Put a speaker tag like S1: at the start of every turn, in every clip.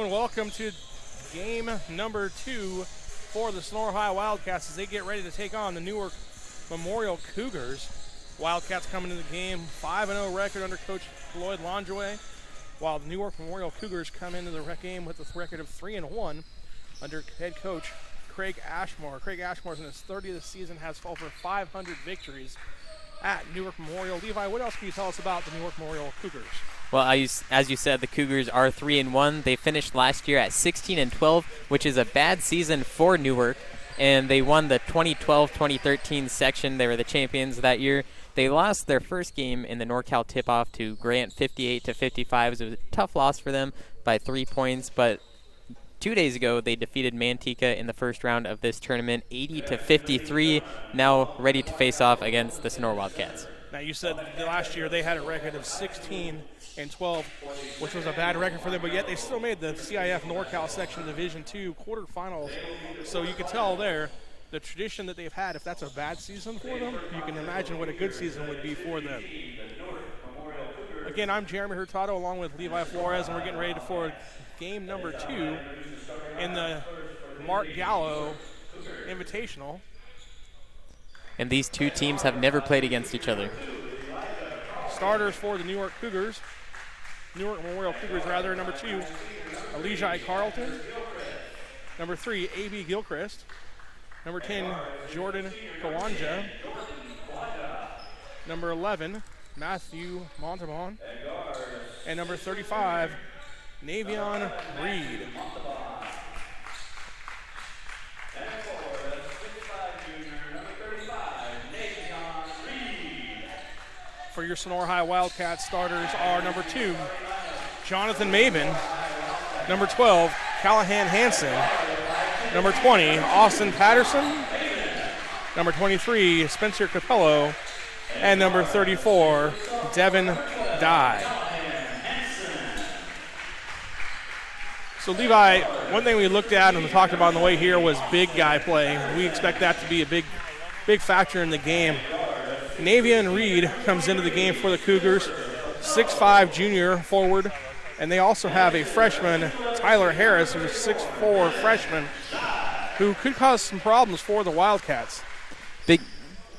S1: Welcome to game number 2 for the Sonora High Wildcats as they get ready to take on the Newark Memorial Cougars. Wildcats coming into the game 5-0 record under Coach Lloyd Landreau, while the Newark Memorial Cougars come into the game with a record of 3-1 under head coach Craig Ashmore. Craig Ashmore's in his 30th season, has over 500 victories at Newark Memorial. Levi, what else can you tell us about the Newark Memorial Cougars?
S2: Well, as you said, the Cougars are 3-1. They finished last year at 16-12, which is a bad season for Newark, and they won the 2012-2013 section. They were the champions that year. They lost their first game in the NorCal tip-off to Grant 58-55. It was a tough loss for them by 3 points, but 2 days ago they defeated Manteca in the first round of this tournament 80-53, now ready to face off against the Sonora Wildcats.
S1: Now, you said that last year they had a record of 16-12, which was a bad record for them, but yet they still made the CIF NorCal Section Division II quarterfinals. So you can tell there the tradition that they've had. If that's a bad season for them, you can imagine what a good season would be for them. Again, I'm Jeremy Hurtado along with Levi Flores, and we're getting ready for game number 2 in the Mark Gallo Invitational.
S2: And these two teams have never played against each other.
S1: Starters for the Newark Memorial Cougars, number 2, Elijah Carlton. Number 3, A.B. Gilchrist. Number 10, Jordan Kawanja. Number 11, Matthew Montalban. And number 35, Navion Reed. For your Sonora High Wildcats, starters are number 2, Jonathan Maven. Number 12, Callahan Hansen. Number 20, Austin Patterson. Number 23, Spencer Capello. And number 34, Devin Dye. So, Levi, one thing we looked at and talked about on the way here was big guy play. We expect that to be a big factor in the game. Navian Reed comes into the game for the Cougars, 6'5" junior forward, and they also have a freshman, Tyler Harris, who's a 6'4" freshman, who could cause some problems for the Wildcats.
S2: Big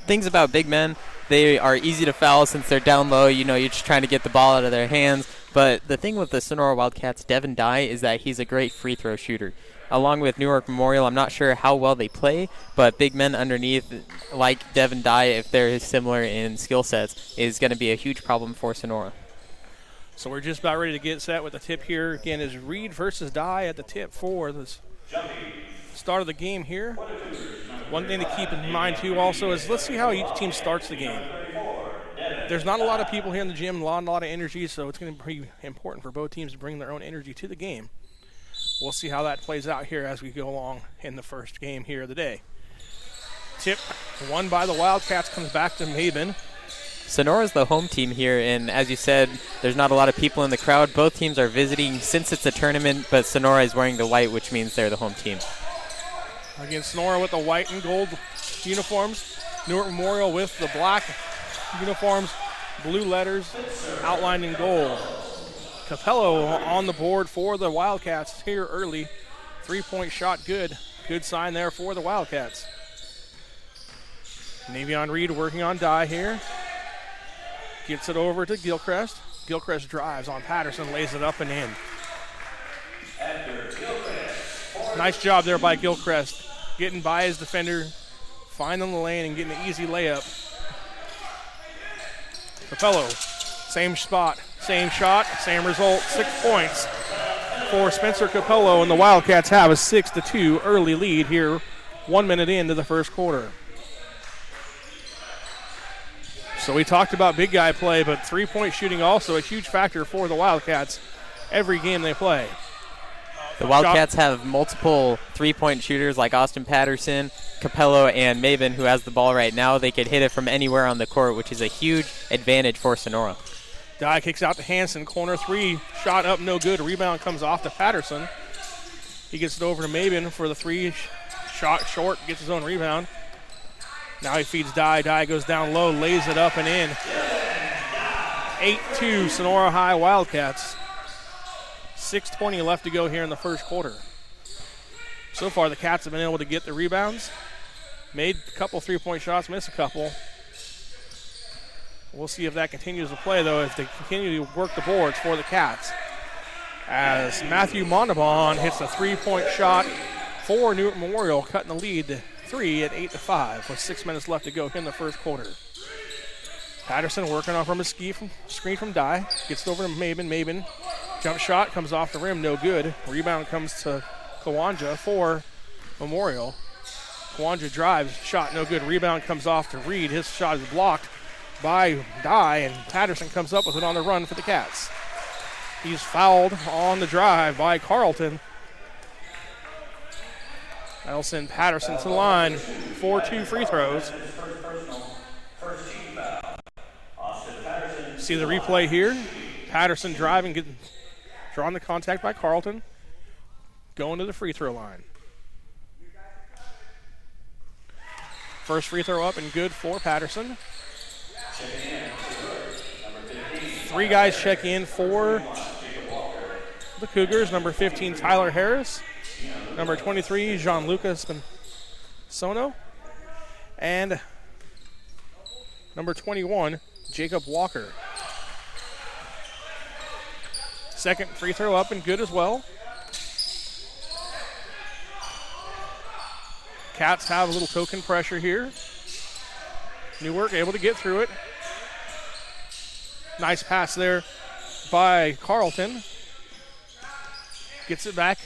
S2: things about big men, they are easy to foul since they're down low. You know, you're just trying to get the ball out of their hands. But the thing with the Sonora Wildcats, Devin Dye, is that he's a great free throw shooter. Along with Newark Memorial, I'm not sure how well they play, but big men underneath, like Devin Dye, if they're similar in skill sets, is going to be a huge problem for Sonora.
S1: So we're just about ready to get set with the tip here. Again, is Reed versus Dye at the tip for this start of the game here. One thing to keep in mind, too, also, is let's see how each team starts the game. There's not a lot of people here in the gym, a lot of energy, so it's going to be important for both teams to bring their own energy to the game. We'll see how that plays out here as we go along in the first game here of the day. Tip won by the Wildcats comes back to Mabin.
S2: Sonora's the home team here, and as you said, there's not a lot of people in the crowd. Both teams are visiting since it's a tournament, but Sonora is wearing the white, which means they're the home team.
S1: Again, Sonora with the white and gold uniforms. Newark Memorial with the black uniforms, blue letters outlined in gold. Capello on the board for the Wildcats here early. 3-point shot good. Good sign there for the Wildcats. Navion Reed working on Dye here. Gets it over to Gilchrist. Gilchrist drives on Patterson, lays it up and in. Nice job there by Gilchrist. Getting by his defender, finding the lane and getting an easy layup. Capello, same spot, same shot, same result, 6 points for Spencer Capello, and the Wildcats have a 6-2 early lead here, 1 minute into the first quarter. So we talked about big guy play, but 3-point shooting also a huge factor for the Wildcats every game they play.
S2: The Wildcats have multiple 3-point shooters like Austin Patterson, Capello, and Maven, who has the ball right now. They could hit it from anywhere on the court, which is a huge advantage for Sonora.
S1: Dye kicks out to Hanson, corner three, shot up, no good. Rebound comes off to Patterson. He gets it over to Maven for the three, shot short, gets his own rebound. Now he feeds Dye. Dye goes down low, lays it up and in. 8-2 Sonora High Wildcats. 6:20 left to go here in the first quarter. So far, the Cats have been able to get the rebounds. Made a couple 3-point shots, missed a couple. We'll see if that continues to play, though, if they continue to work the boards for the Cats. As Matthew Montalban hits a 3-point shot for Newark Memorial, cutting the lead to 3 at 8-5 with 6 minutes left to go here in the first quarter. Patterson working on from a screen from Dye. Gets it over to Maben. Maben, jump shot, comes off the rim, no good. Rebound comes to Kawanja for Memorial. Kawanja drives, shot no good. Rebound comes off to Reed. His shot is blocked by Dye, and Patterson comes up with it on the run for the Cats. He's fouled on the drive by Carlton. That'll send Patterson to the line for 2 free throws. See the replay here. Patterson driving, drawing the contact by Carlton. Going to the free throw line. First free throw up and good for Patterson. 3 guys check in for the Cougars. Number 15, Tyler Harris. Number 23, Gianluca Spansono. And number 21, Jacob Walker. Second free throw up and good as well. Cats have a little token pressure here. Newark able to get through it. Nice pass there by Carlton. Gets it back.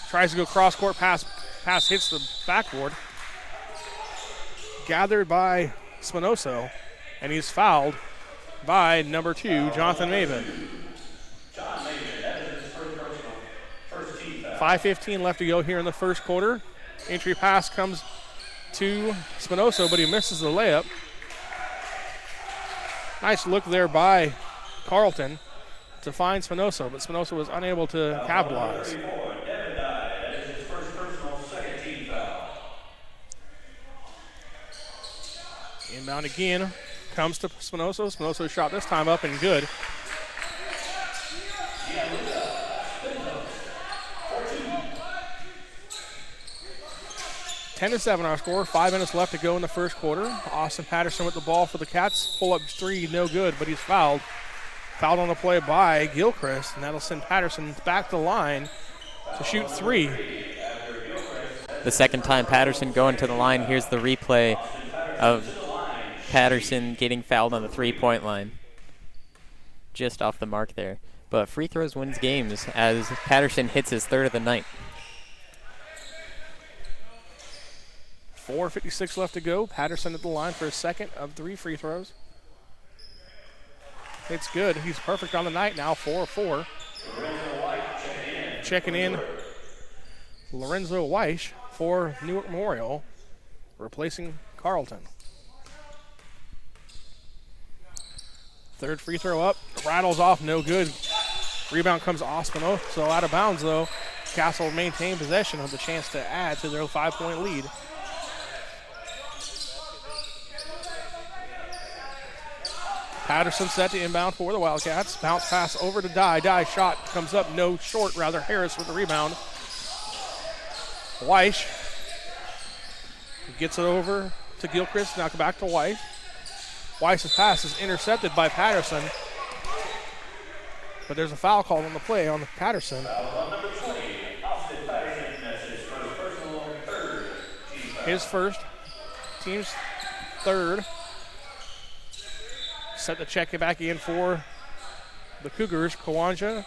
S1: Tries to go cross-court pass. Pass hits the backboard. Gathered by Spinoso. And he's fouled by number 2, Jonathan Maven. 5:15 left to go here in the first quarter. Entry pass comes to Spinoso, but he misses the layup. Nice look there by Carlton. to find Spinoza, but Spinoza was unable to capitalize. Inbound again, comes to Spinoza. Spinoza's shot this time up and good. Ten to 7 our score. 5 minutes left to go in the first quarter. Austin Patterson with the ball for the Cats. Pull-up three, no good, but he's fouled. Fouled on the play by Gilchrist, and that'll send Patterson back to the line to shoot three.
S2: The second time Patterson going to the line. Here's the replay of Patterson getting fouled on the three-point line. Just off the mark there. But free throws wins games as Patterson hits his third of the night.
S1: 4:56 left to go. Patterson at the line for his second of 3 free throws. It's good. He's perfect on the night now, 4 of 4. Checking in Lorenzo Weish for Newark Memorial, replacing Carlton. Third free throw up, rattles off, no good. Rebound comes Ospino, so out of bounds though. Castle maintain possession with a chance to add to their 5-point lead. Patterson set to inbound for the Wildcats. Bounce pass over to Dye. Dye shot comes up, no short, rather. Harris with the rebound. Weish gets it over to Gilchrist. Now back to Weish. Weiss's pass is intercepted by Patterson. But there's a foul called on the play on Patterson. His first, team's third. Set the check back in for the Cougars. Kawanja,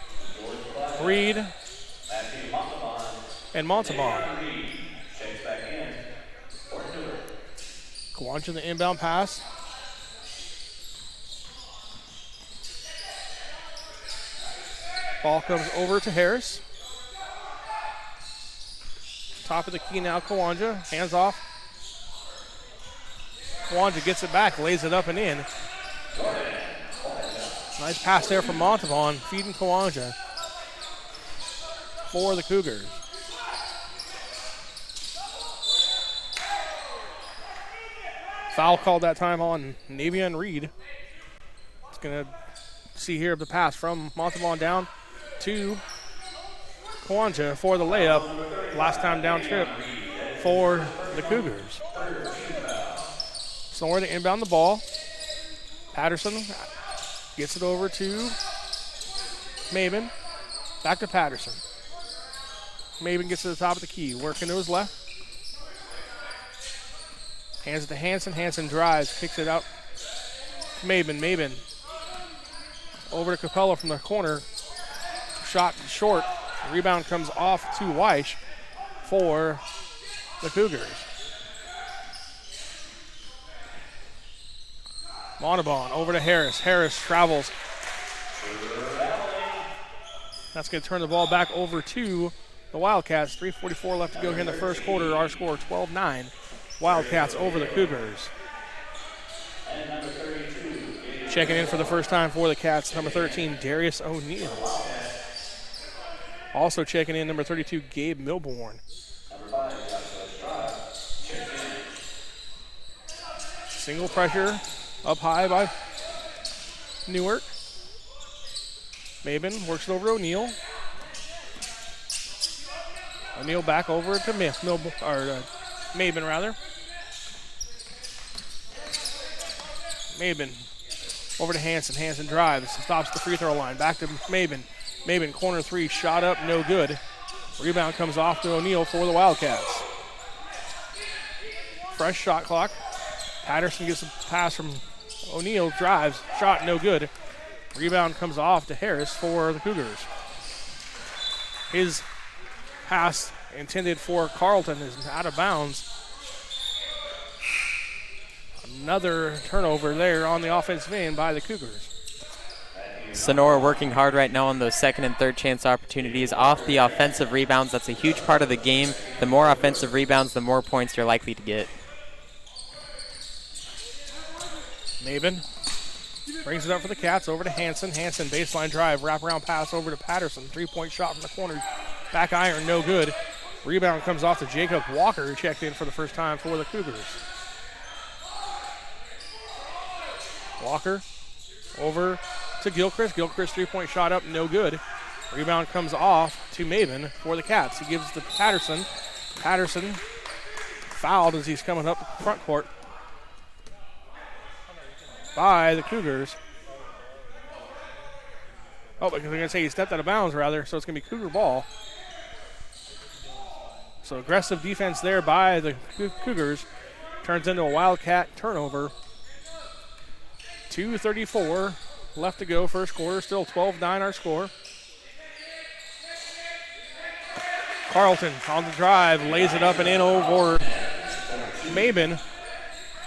S1: Reed, and Montalban. Kawanja the inbound pass. Ball comes over to Harris. Top of the key now, Kawanja. Hands off. Kawanja gets it back, lays it up and in. Nice pass there from Montalban, feeding Kawanja for the Cougars. Foul called that time on Navian Reed. It's going to see here the pass from Montalban down to Kawanja for the layup. Last time down trip for the Cougars. Sonora to inbound the ball. Patterson gets it over to Maben. Back to Patterson. Maben gets to the top of the key. Working to his left. Hands it to Hanson. Hanson drives. Kicks it out. Maben. Maben. Over to Capella from the corner. Shot short. Rebound comes off to Weish for the Cougars. Montalban over to Harris. Harris travels. That's going to turn the ball back over to the Wildcats. 3:44 left to go here in the first quarter. Our score 12-9. Wildcats over the Cougars. Checking in for the first time for the Cats, number 13, Darius O'Neal. Also checking in, number 32, Gabe Milborn. Single pressure up high by Newark. Maben works it over to O'Neal. O'Neal back over to Maben rather. Maben over to Hanson. Hanson drives, stops the free throw line. Back to Maben. Maben corner three, shot up, no good. Rebound comes off to O'Neal for the Wildcats. Fresh shot clock. Patterson gets a pass from O'Neal, drives, shot no good. Rebound comes off to Harris for the Cougars. His pass intended for Carlton is out of bounds. Another turnover there on the offensive end by the Cougars.
S2: Sonora working hard right now on those second and third chance opportunities off the offensive rebounds. That's a huge part of the game. The more offensive rebounds, the more points you're likely to get.
S1: Maben Brings it up for the Cats, over to Hanson. Hanson, baseline drive, wraparound pass over to Patterson. Three-point shot from the corner. Back iron, no good. Rebound comes off to Jacob Walker, who checked in for the first time for the Cougars. Walker over to Gilchrist. Gilchrist three-point shot up, no good. Rebound comes off to Maven for the Cats. He gives to Patterson. Patterson fouled as he's coming up front court by the Cougars. Oh, because they're going to say he stepped out of bounds, rather, so it's going to be Cougar ball. So aggressive defense there by the Cougars. Turns into a Wildcat turnover. 2:34 left to go, first quarter. Still 12-9 our score. Carlton on the drive, lays it up and in over Maben.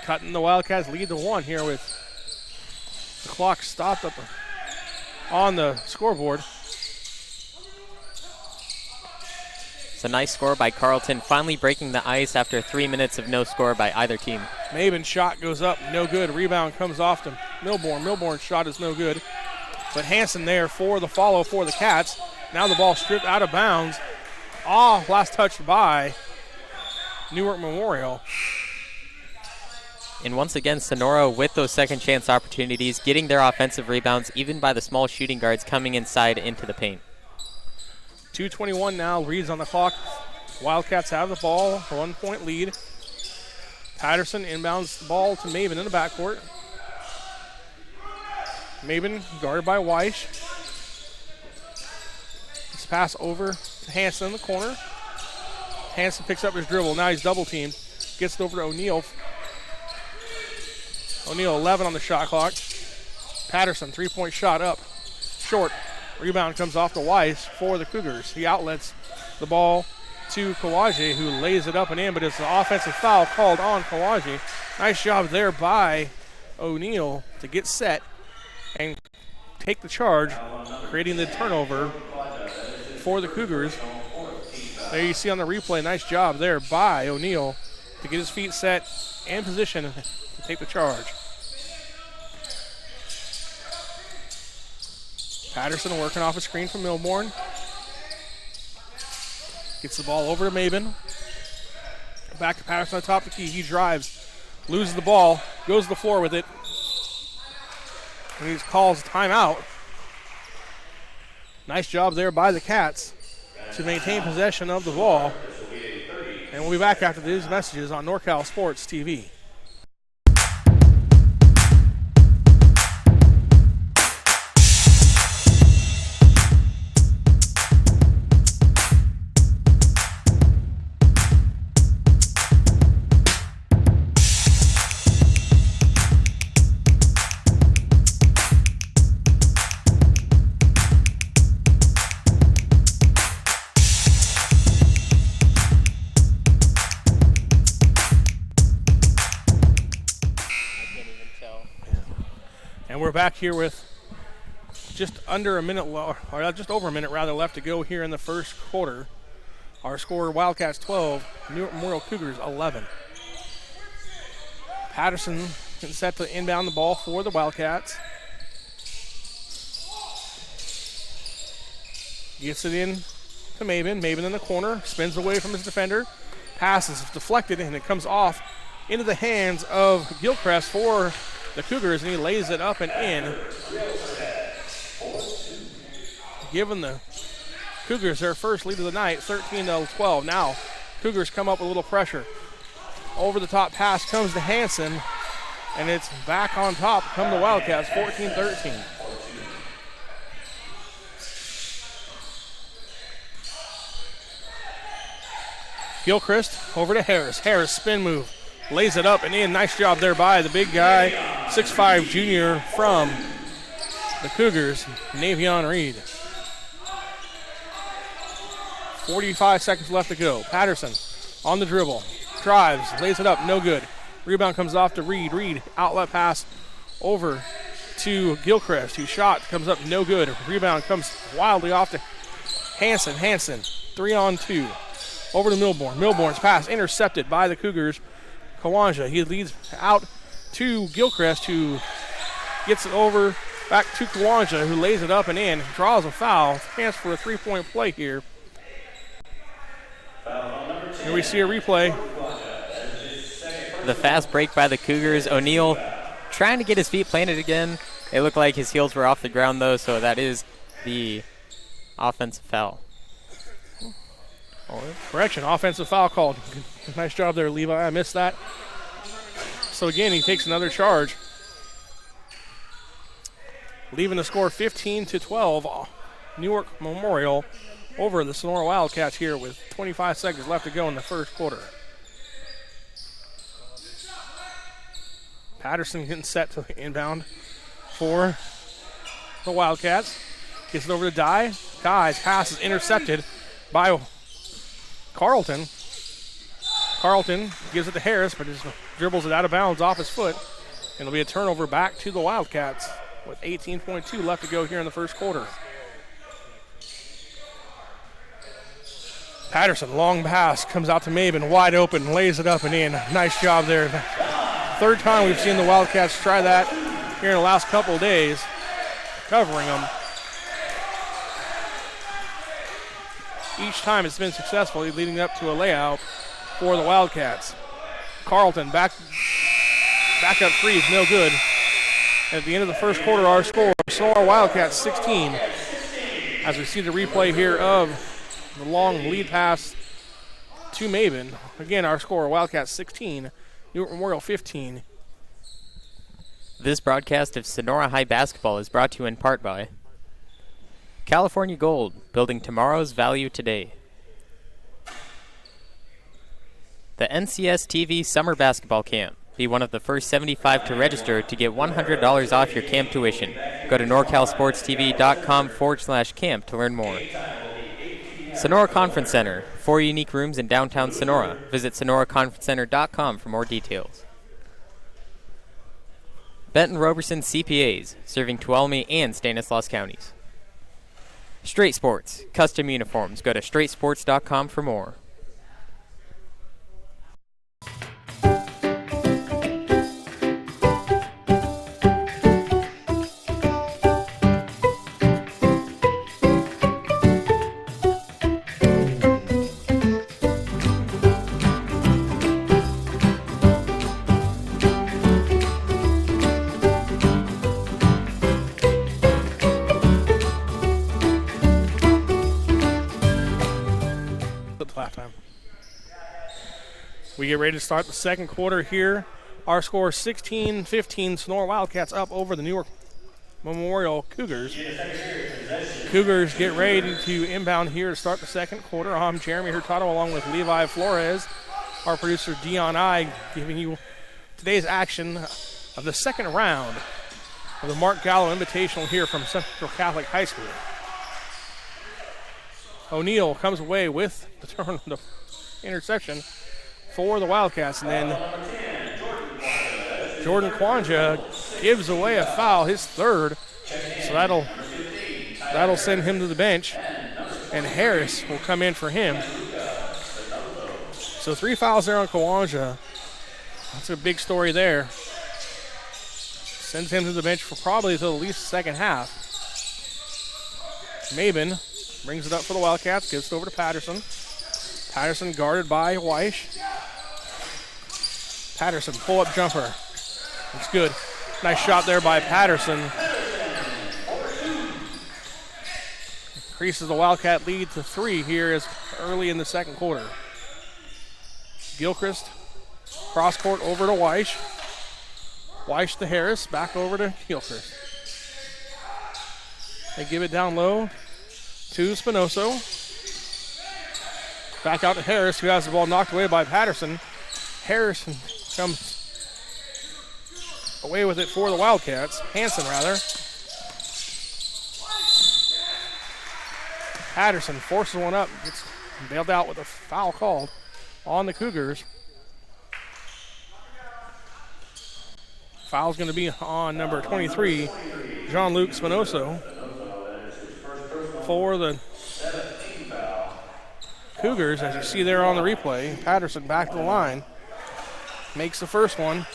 S1: Cutting the Wildcats lead to 1 here with the clock stopped up on the scoreboard.
S2: It's a nice score by Carlton, finally breaking the ice after 3 minutes of no score by either team.
S1: Maben's shot goes up, no good. Rebound comes off to Milborn. Milborn's shot is no good. But Hanson there for the follow for the Cats. Now the ball stripped out of bounds. Last touched by Newark Memorial.
S2: And once again, Sonora with those second chance opportunities, getting their offensive rebounds, even by the small shooting guards coming inside into the paint.
S1: 2:21 now, Reed's on the clock. Wildcats have the ball, 1 point lead. Patterson inbounds the ball to Maben in the backcourt. Maben guarded by Weiss. This pass over to Hanson in the corner. Hanson picks up his dribble. Now he's double teamed. Gets it over to O'Neal. O'Neal 11 on the shot clock. Patterson, three-point shot up. Short. Rebound comes off to Weiss for the Cougars. He outlets the ball to Kawaji, who lays it up and in, but it's an offensive foul called on Kawaji. Nice job there by O'Neal to get set and take the charge, creating the turnover for the Cougars. There you see on the replay, nice job there by O'Neal to get his feet set and position to take the charge. Patterson working off a screen from Milborn. Gets the ball over to Maben. Back to Patterson on top of the key. He drives, loses the ball, goes to the floor with it. And he calls timeout. Nice job there by the Cats to maintain possession of the ball. And we'll be back after these messages on NorCal Sports TV. We're back here with just under a minute, or just over a minute rather, left to go here in the first quarter. Our score: Wildcats 12, Newark Memorial Cougars 11. Patterson is set to inbound the ball for the Wildcats. Gets it in to Maben. Maben in the corner, spins away from his defender, passes, deflected, and it comes off into the hands of Gilchrist for the Cougars, and he lays it up and in, giving the Cougars their first lead of the night, 13-12. Now, Cougars come up with a little pressure. Over the top pass comes to Hanson, and it's back on top. Come the Wildcats, 14-13. Gilchrist over to Harris. Harris spin move. Lays it up and in. Nice job there by the big guy, 6'5" junior from the Cougars, Navion Reed. 45 seconds left to go. Patterson on the dribble. Drives, lays it up, no good. Rebound comes off to Reed. Reed, outlet pass over to Gilchrist, who shot, comes up, no good. Rebound comes wildly off to Hanson. Hanson, 3-on-2. Over to Milborn. Milborn's pass intercepted by the Cougars. Kawanja, he leads out to Gilchrist, who gets it over back to Kawanja, who lays it up and in, draws a foul. Chance for a three-point play here. Here we see a replay.
S2: The fast break by the Cougars. O'Neal trying to get his feet planted again. It looked like his heels were off the ground, though, so that is the offensive foul.
S1: Correction, offensive foul called. Nice job there, Levi. I missed that. So again, he takes another charge. Leaving the score 15-12. Newark Memorial over the Sonora Wildcats here with 25 seconds left to go in the first quarter. Patterson getting set to inbound for the Wildcats. Gets it over to Dye. Dye's pass is intercepted by Carlton. Carlton gives it to Harris, but just dribbles it out of bounds off his foot. And it'll be a turnover back to the Wildcats with 18.2 left to go here in the first quarter. Patterson, long pass, comes out to Maben, wide open, lays it up and in. Nice job there. Third time we've seen the Wildcats try that here in the last couple of days, covering them. Each time it's been successful, leading up to a layout for the Wildcats. Carlton, back up three is no good. At the end of the first quarter, our score, Sonora Wildcats 16. As we see the replay here of the long lead pass to Maben. Again, our score, Wildcats 16, Newark Memorial 15.
S2: This broadcast of Sonora High Basketball is brought to you in part by California Gold, building tomorrow's value today. The NCS-TV Summer Basketball Camp. Be one of the first 75 to register to get $100 off your camp tuition. Go to NorCalSportsTV.com/camp to learn more. Sonora Conference Center, 4 unique rooms in downtown Sonora. Visit SonoraConferenceCenter.com for more details. Benton Roberson CPAs, serving Tuolumne and Stanislaus counties. Straight Sports, custom uniforms. Go to straightsports.com for more.
S1: We get ready to start the second quarter here. Our score 16-15. Sonora Wildcats up over the Newark Memorial Cougars. Cougars get ready to inbound here to start the second quarter. I'm Jeremy Hurtado along with Levi Flores. Our producer Dion I giving you today's action of the second round of the Mark Gallo Invitational here from Central Catholic High School. O'Neal comes away with the interception for the Wildcats, and then Jordan Kwanja gives away a foul, his third, so that'll send him to the bench, and Harris will come in for him. So 3 fouls there on Kwanja. That's a big story there. Sends him to the bench for probably until at least the second half. Maben brings it up for the Wildcats, gives it over to Patterson. Patterson guarded by Weish. Patterson, pull-up jumper. It's good. Nice shot there by Patterson. Increases the Wildcat lead to 3 here as early in the second quarter. Gilchrist, cross court over to Weish. Weish to Harris, back over to Gilchrist. They give it down low to Spinoso. Back out to Harris, who has the ball knocked away by Patterson. Harrison comes away with it for the Wildcats. Hanson, rather. Patterson forces one up, gets bailed out with a foul called on the Cougars. Foul's going to be on number 23, Jean-Luc Spinoso, for the Cougars, as you see there on the replay. Patterson back to the line. Makes the first one.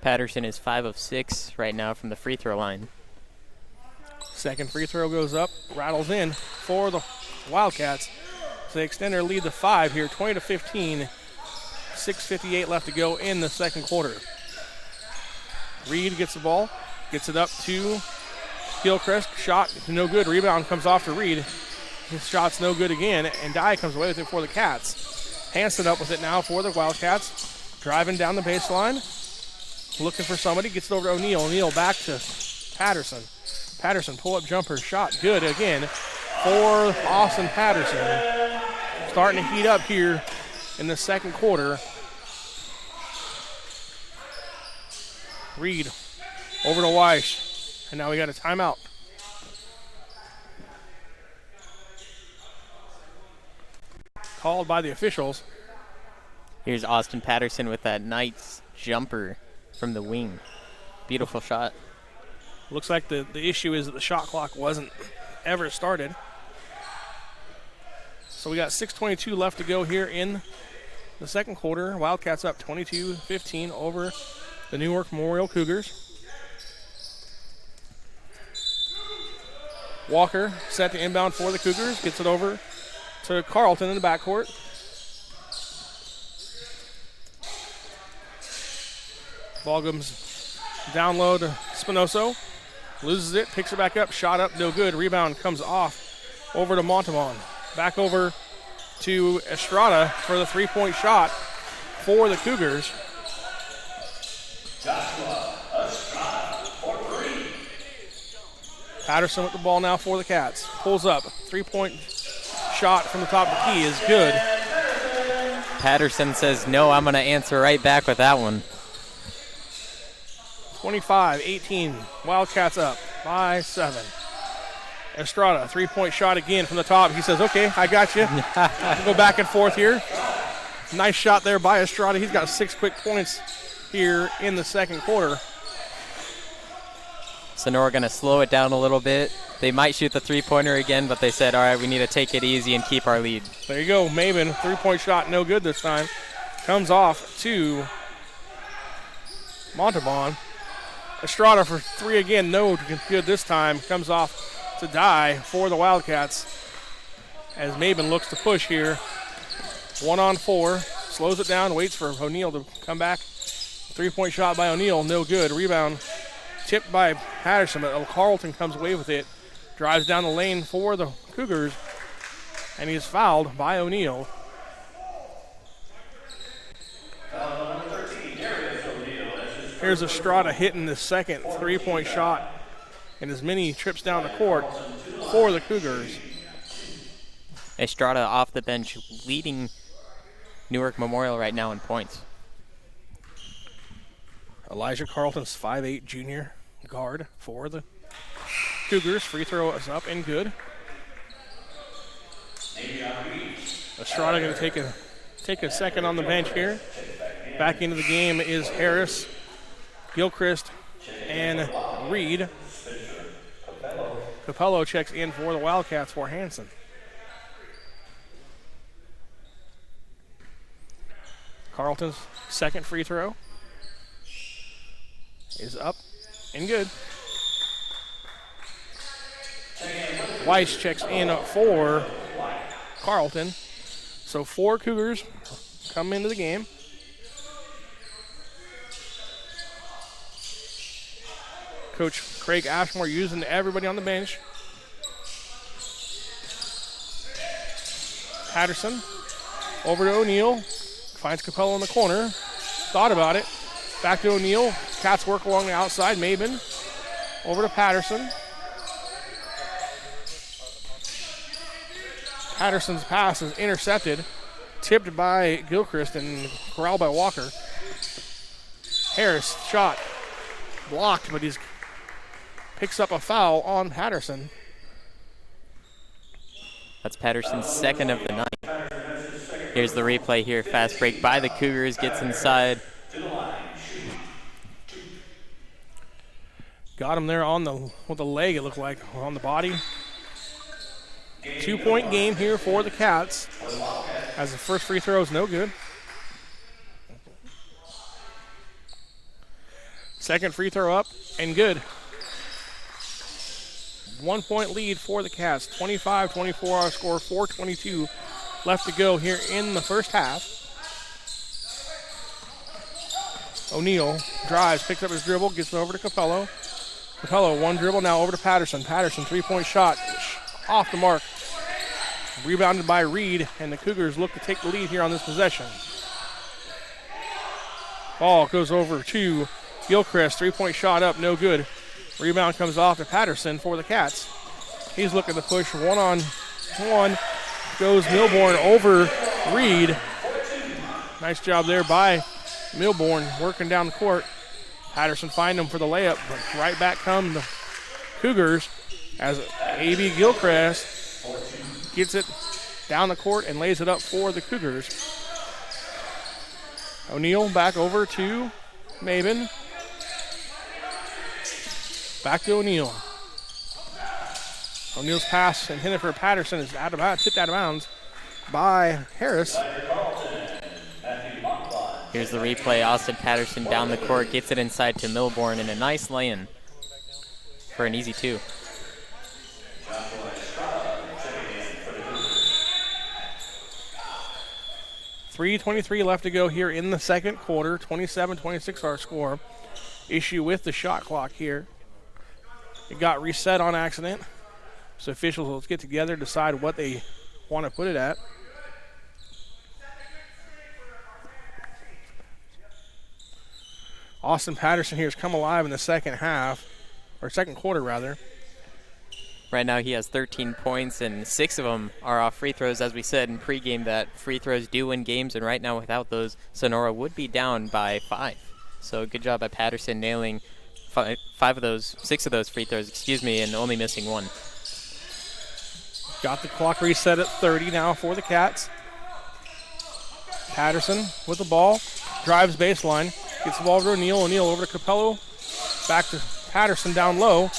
S2: Patterson is 5 of 6 right now from the free throw line.
S1: Second free throw goes up, rattles in for the Wildcats. So they extend their lead to 5 here, 20-15. 6:58 left to go in the second quarter. Reed gets the ball, gets it up to Gilchrist. Shot no good. Rebound comes off to Reed. His shot's no good again, and Dye comes away with it for the Cats. Hanson up with it now for the Wildcats. Driving down the baseline. Looking for somebody. Gets it over to O'Neal. O'Neal back to Patterson. Patterson pull-up jumper. Shot good again for Austin Patterson. Starting to heat up here in the second quarter. Reed over to Weiss. And now we got a timeout. Called by the officials.
S2: Here's Austin Patterson with that nice jumper from the wing. Beautiful shot.
S1: Looks like the issue is that the shot clock wasn't ever started. So we got 6:22 left to go here in the second quarter. Wildcats up 22-15 over the Newark Memorial Cougars. Walker set to inbound for the Cougars. Gets it over to Carlton in the backcourt. Ball comes down low to Spinoso. Loses it, picks it back up, shot up, no good. Rebound comes off over to Montalban. Back over to Estrada for the three-point shot for the Cougars. Patterson with the ball now for the Cats. Pulls up, three-point shot from the top of the key is good.
S2: Patterson says, no, I'm going to answer right back with that one.
S1: 25-18, Wildcats up by 7. Estrada, three-point shot again from the top. He says, okay, I got you. We'll go back and forth here. Nice shot there by Estrada. He's got 6 quick points here in the second quarter.
S2: Sonora going to slow it down a little bit. They might shoot the three-pointer again, but they said, all right, we need to take it easy and keep our lead.
S1: There you go, Maben, three-point shot, no good this time. Comes off to Montalban. Estrada for three again, no good this time. Comes off to Dye for the Wildcats as Maben looks to push here. 1-on-4, slows it down, waits for O'Neal to come back. Three-point shot by O'Neal, no good. Rebound tipped by Patterson, but Carlton comes away with it. Drives down the lane for the Cougars, and he's fouled by O'Neal. Here's Estrada hitting the second three-point shot and as many trips down the court for the Cougars.
S2: Estrada off the bench leading Newark Memorial right now in points.
S1: Elijah Carlton's 5'8" junior guard for the Cougars. Free throw is up and good. Estrada going to take a second on the bench here. Back into the game is Harris, Gilchrist, and Reed. Capello checks in for the Wildcats for Hanson. Carlton's second free throw is up and good. Weiss checks in for Carlton. So 4 Cougars come into the game. Coach Craig Ashmore using everybody on the bench. Patterson over to O'Neal. Finds Capello in the corner. Thought about it. Back to O'Neal. Cats work along the outside. Maben over to Patterson. Patterson's pass is intercepted. Tipped by Gilchrist and corralled by Walker. Harris shot blocked, but he's picks up a foul on Patterson.
S2: That's Patterson's second of the night. Here's the replay here. Fast break by the Cougars. Gets inside.
S1: Got him there on with the leg, it looked like, on the body. 2-point game here for the Cats as the first free throw is no good. Second free throw up and good. 1 point lead for the Cats. 25-24 our score. 4:22 left to go here in the first half. O'Neal drives, picks up his dribble, gets it over to Capello. Capello, one dribble, now over to Patterson. Patterson, three-point shot, off the mark. Rebounded by Reed, and the Cougars look to take the lead here on this possession. Ball goes over to Gilchrist, three-point shot up, no good. Rebound comes off to Patterson for the Cats. He's looking to push one-on-one. Goes Milborn over Reed. Nice job there by Milborn working down the court. Patterson find him for the layup, but right back come the Cougars as A.B. Gilchrist gets it down the court and lays it up for the Cougars. O'Neal back over to Maben. Back to O'Neal. O'Neal's pass intended for Patterson is tipped out of bounds by Harris.
S2: Here's the replay. Austin Patterson down the court, gets it inside to Milborn, and a nice lay-in for an easy two.
S1: .3:23 left to go here in the second quarter. 27-26 our score. Issue with the shot clock here. It got reset on accident. So officials will get together, decide what they want to put it at. Austin Patterson here has come alive in the second half, or second quarter rather.
S2: Right now he has 13 points, and 6 of them are off free throws. As we said in pregame, that free throws do win games, and right now without those, Sonora would be down by 5. So good job by Patterson nailing 6 of those free throws, and only missing 1.
S1: Got the clock reset at 30 now for the Cats. Patterson with the ball, drives baseline, gets the ball to O'Neal. O'Neal over to Capello, back to Patterson down low.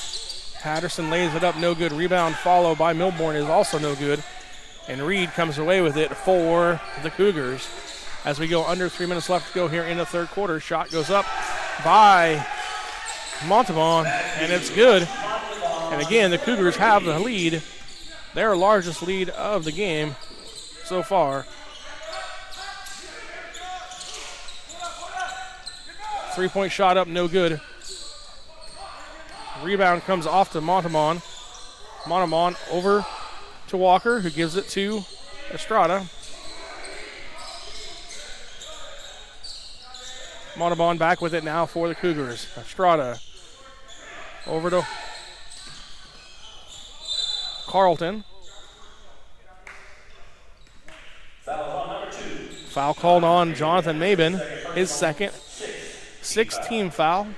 S1: Patterson lays it up, no good. Rebound follow by Milborn is also no good. And Reed comes away with it for the Cougars. As we go under 3 minutes left to go here in the third quarter, shot goes up by Montalban, and it's good. And again, the Cougars have the lead, their largest lead of the game so far. 3-point shot up, no good. Rebound comes off to Montalban. Montalban over to Walker, who gives it to Estrada. Montalban back with it now for the Cougars. Estrada over to Carlton. Foul called on Jonathan Maben, his second. 6th-team foul.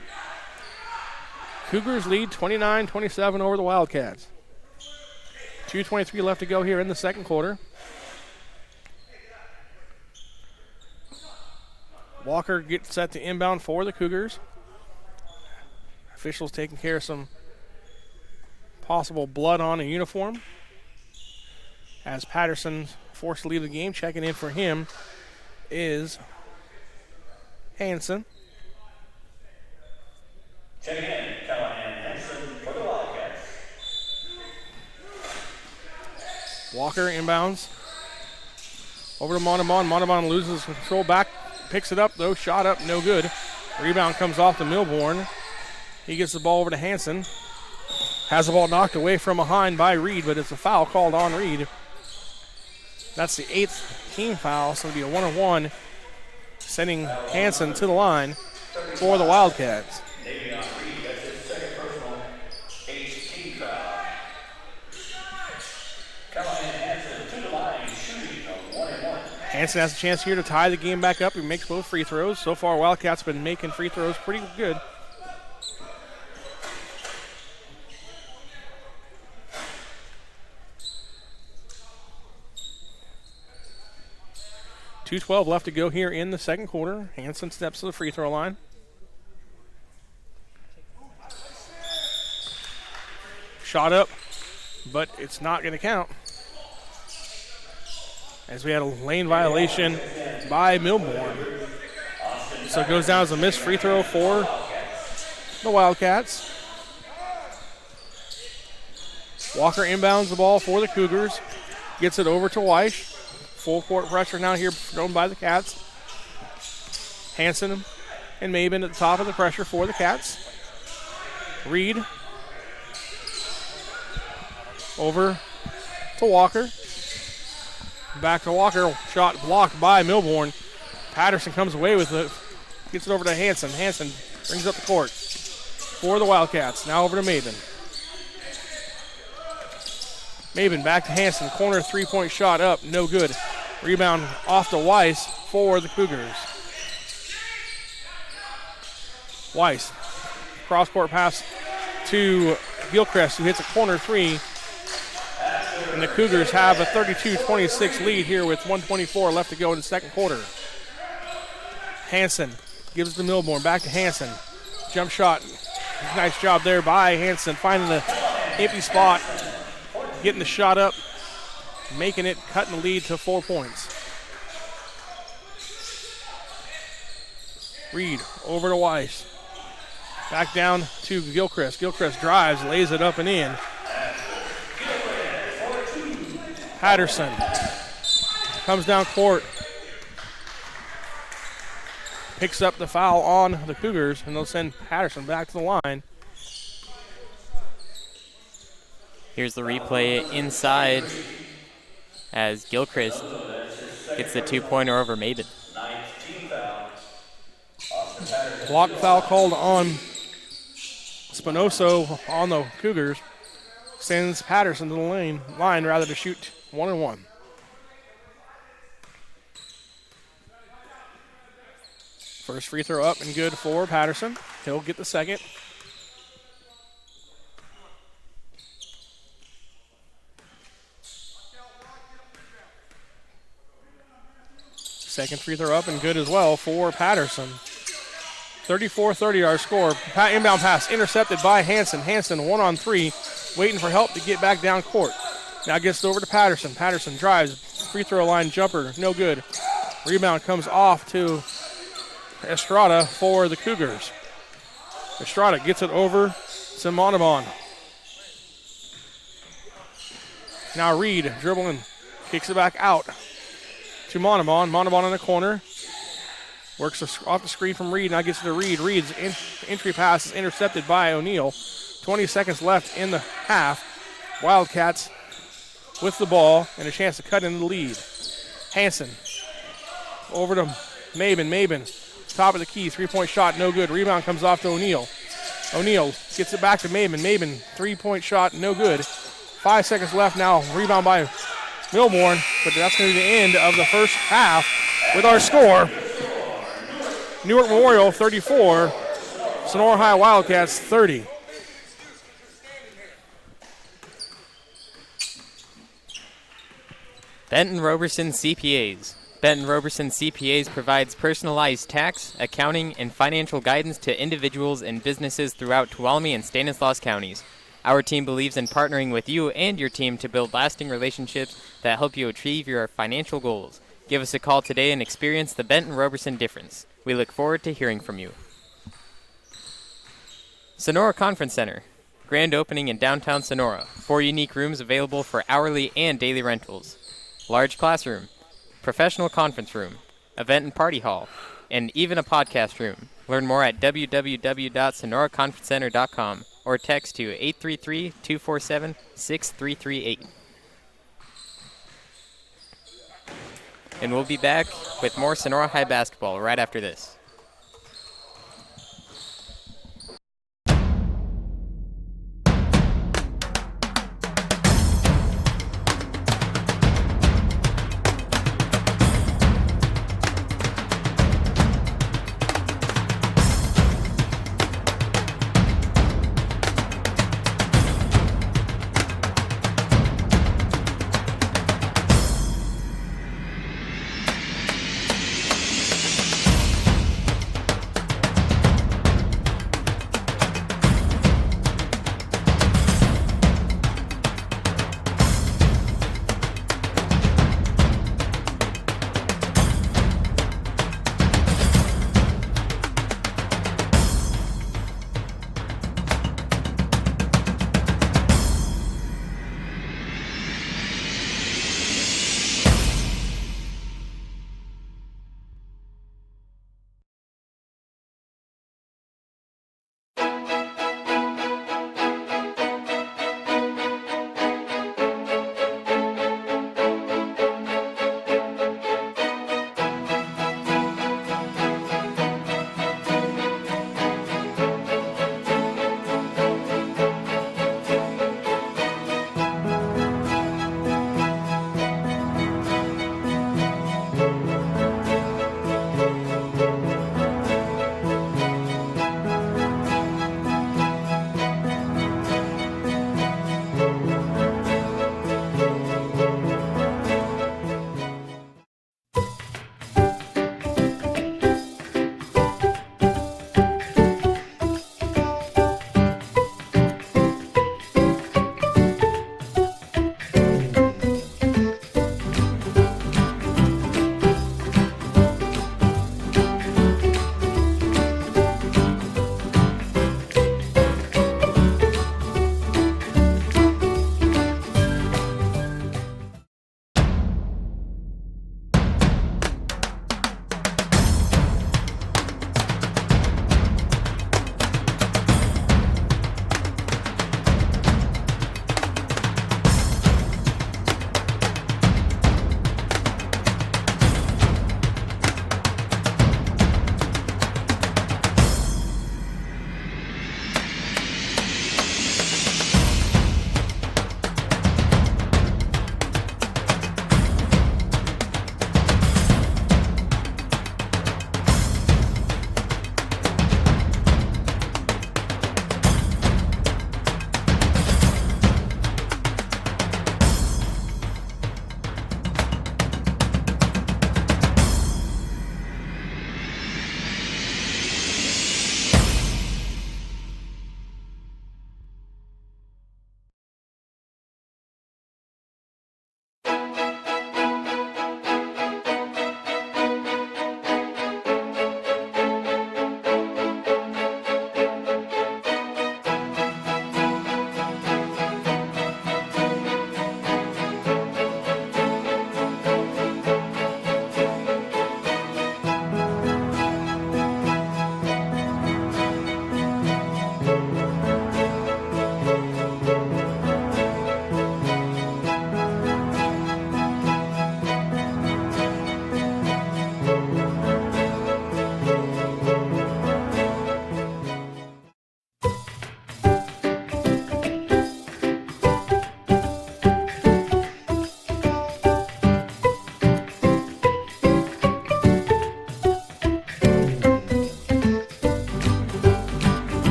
S1: Cougars lead 29-27 over the Wildcats. 2:23 left to go here in the second quarter. Walker gets set to inbound for the Cougars. Officials taking care of some possible blood on a uniform. As Patterson's forced to leave the game, checking in for him is Hanson.
S3: Checking in, Callahan Henderson for the Wildcats.
S1: Walker inbounds. Over to Montalban. Montalban loses control back. Picks it up, though. Shot up, no good. Rebound comes off to Milborn. He gets the ball over to Hanson. Has the ball knocked away from behind by Reed, but it's a foul called on Reed. That's the 8th team foul, so it'll be a 1-on-1, sending Hanson to the line for the Wildcats. Hanson has a chance here to tie the game back up. He makes both free throws. So far, Wildcats been making free throws pretty good. .212 left to go here in the second quarter. Hanson steps to the free throw line. Shot up, but it's not going to count, as we had a lane violation by Milborn. So it goes down as a missed free throw for the Wildcats. Walker inbounds the ball for the Cougars. Gets it over to Weiss. Full court pressure now here thrown by the Cats. Hanson and Maben at the top of the pressure for the Cats. Reed over to Walker. Back to Walker. Shot blocked by Milborn. Patterson comes away with it. Gets it over to Hanson. Hanson brings up the court for the Wildcats. Now over to Maben. Maben back to Hanson. Corner three-point shot up. No good. Rebound off to Weiss for the Cougars. Weiss. Cross-court pass to Gilchrist, who hits a corner three. And the Cougars have a 32-26 lead here with 1:24 left to go in the second quarter. Hanson gives it to Milborn. Back to Hanson. Jump shot. Nice job there by Hanson, finding the empty spot, getting the shot up, making it, cutting the lead to 4 points. Reed over to Weiss. Back down to Gilchrist. Gilchrist drives, lays it up and in. Patterson comes down court. Picks up the foul on the Cougars, and they'll send Patterson back to the line.
S2: Here's the replay inside as Gilchrist gets the two-pointer over Maben.
S1: Block foul called on Spinoso on the Cougars. Sends Patterson to the line rather to shoot 1-and-1. First free throw up and good for Patterson. He'll get the second. Second free throw up and good as well for Patterson. 34-30 our score. Inbound pass intercepted by Hanson. Hanson 1-on-3, waiting for help to get back down court. Now gets it over to Patterson. Patterson drives, free throw line jumper, no good. Rebound comes off to Estrada for the Cougars. Estrada gets it over to Montalban. Now Reed dribbling, kicks it back out to Montalban. Montalban in the corner. Works off the screen from Reed. Now gets it to Reed. Reed's entry pass is intercepted by O'Neal. 20 seconds left in the half. Wildcats with the ball and a chance to cut in the lead. Hanson over to Maben. Maben, top of the key. Three-point shot, no good. Rebound comes off to O'Neal. O'Neal gets it back to Maben. Maben, three-point shot, no good. 5 seconds left now. Rebound by Milborn, but that's going to be the end of the first half with our score. Newark Memorial 34, Sonora High Wildcats 30.
S2: Benton Roberson CPAs. Benton Roberson CPAs provides personalized tax, accounting, and financial guidance to individuals and businesses throughout Tuolumne and Stanislaus counties. Our team believes in partnering with you and your team to build lasting relationships that help you achieve your financial goals. Give us a call today and experience the Benton Roberson difference. We look forward to hearing from you. Sonora Conference Center. Grand opening in downtown Sonora. 4 unique rooms available for hourly and daily rentals. Large classroom. Professional conference room. Event and party hall. And even a podcast room. Learn more at www.sonoraconferencecenter.com or text to 833-247-6338. And we'll be back with more Sonora High basketball right after this.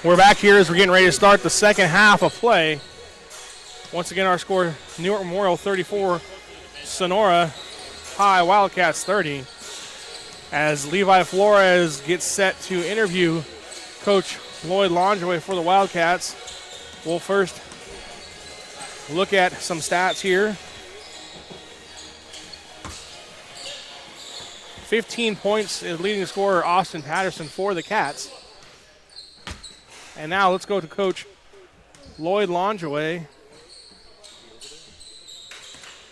S1: We're back here as we're getting ready to start the second half of play. Once again, our score, Newark Memorial 34, Sonora High Wildcats 30. As Levi Flores gets set to interview Coach Lloyd Longeway for the Wildcats, we'll first look at some stats here. 15 points is leading scorer Austin Patterson for the Cats. And now let's go to Coach Lloyd Longeway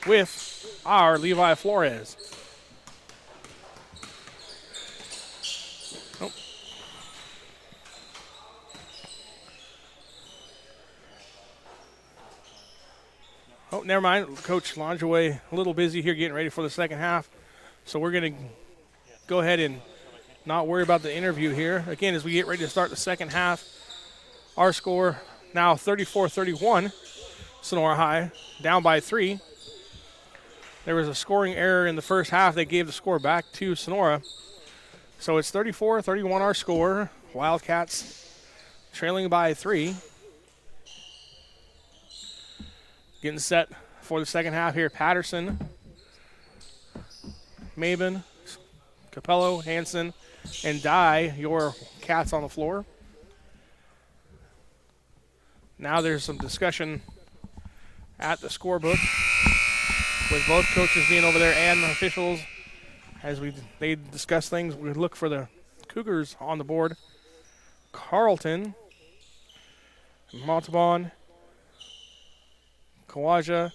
S1: with our Levi Flores. Oh, never mind. Coach Longeway a little busy here getting ready for the second half. So we're going to go ahead and not worry about the interview here. Again, as we get ready to start the second half, our score now 34-31, Sonora High, down by 3. There was a scoring error in the first half that gave the score back to Sonora. So it's 34-31 our score. Wildcats trailing by 3. Getting set for the second half here. Patterson, Maben, Capello, Hanson, and Dye, your Cats on the floor. Now there's some discussion at the scorebook with both coaches being over there and the officials. As they discuss things, we look for the Cougars on the board. Carlton, Montalban, Kawaja,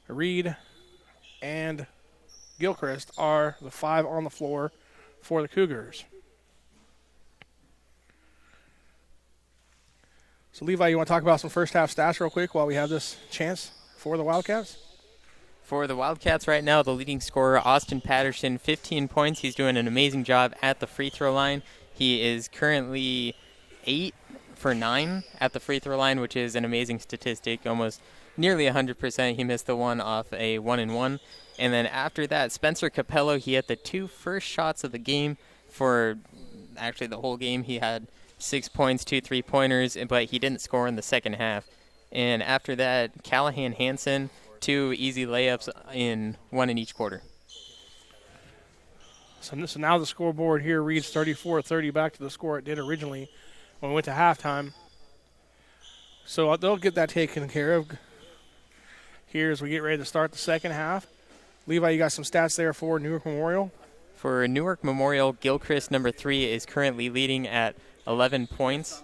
S1: Reed, and Gilchrist are the 5 on the floor for the Cougars. So, Levi, you want to talk about some first half stats real quick while we have this chance for the Wildcats?
S2: For the Wildcats right now, the leading scorer, Austin Patterson, 15 points. He's doing an amazing job at the free throw line. He is currently 8 for 9 at the free throw line, which is an amazing statistic, almost nearly 100%. He missed the one off a 1-and-1. And then after that, Spencer Capello, he had the 2 first shots of the game for actually the whole game. He had 6 points, 2 3-pointers, but he didn't score in the second half. And after that, Callahan Hansen, 2 easy layups in 1 in each quarter.
S1: So now the scoreboard here reads 34-30, back to the score it did originally when we went to halftime. So they'll get that taken care of here as we get ready to start the second half. Levi, you got some stats there for Newark Memorial?
S2: For Newark Memorial, Gilchrist, number 3, is currently leading at 11 points.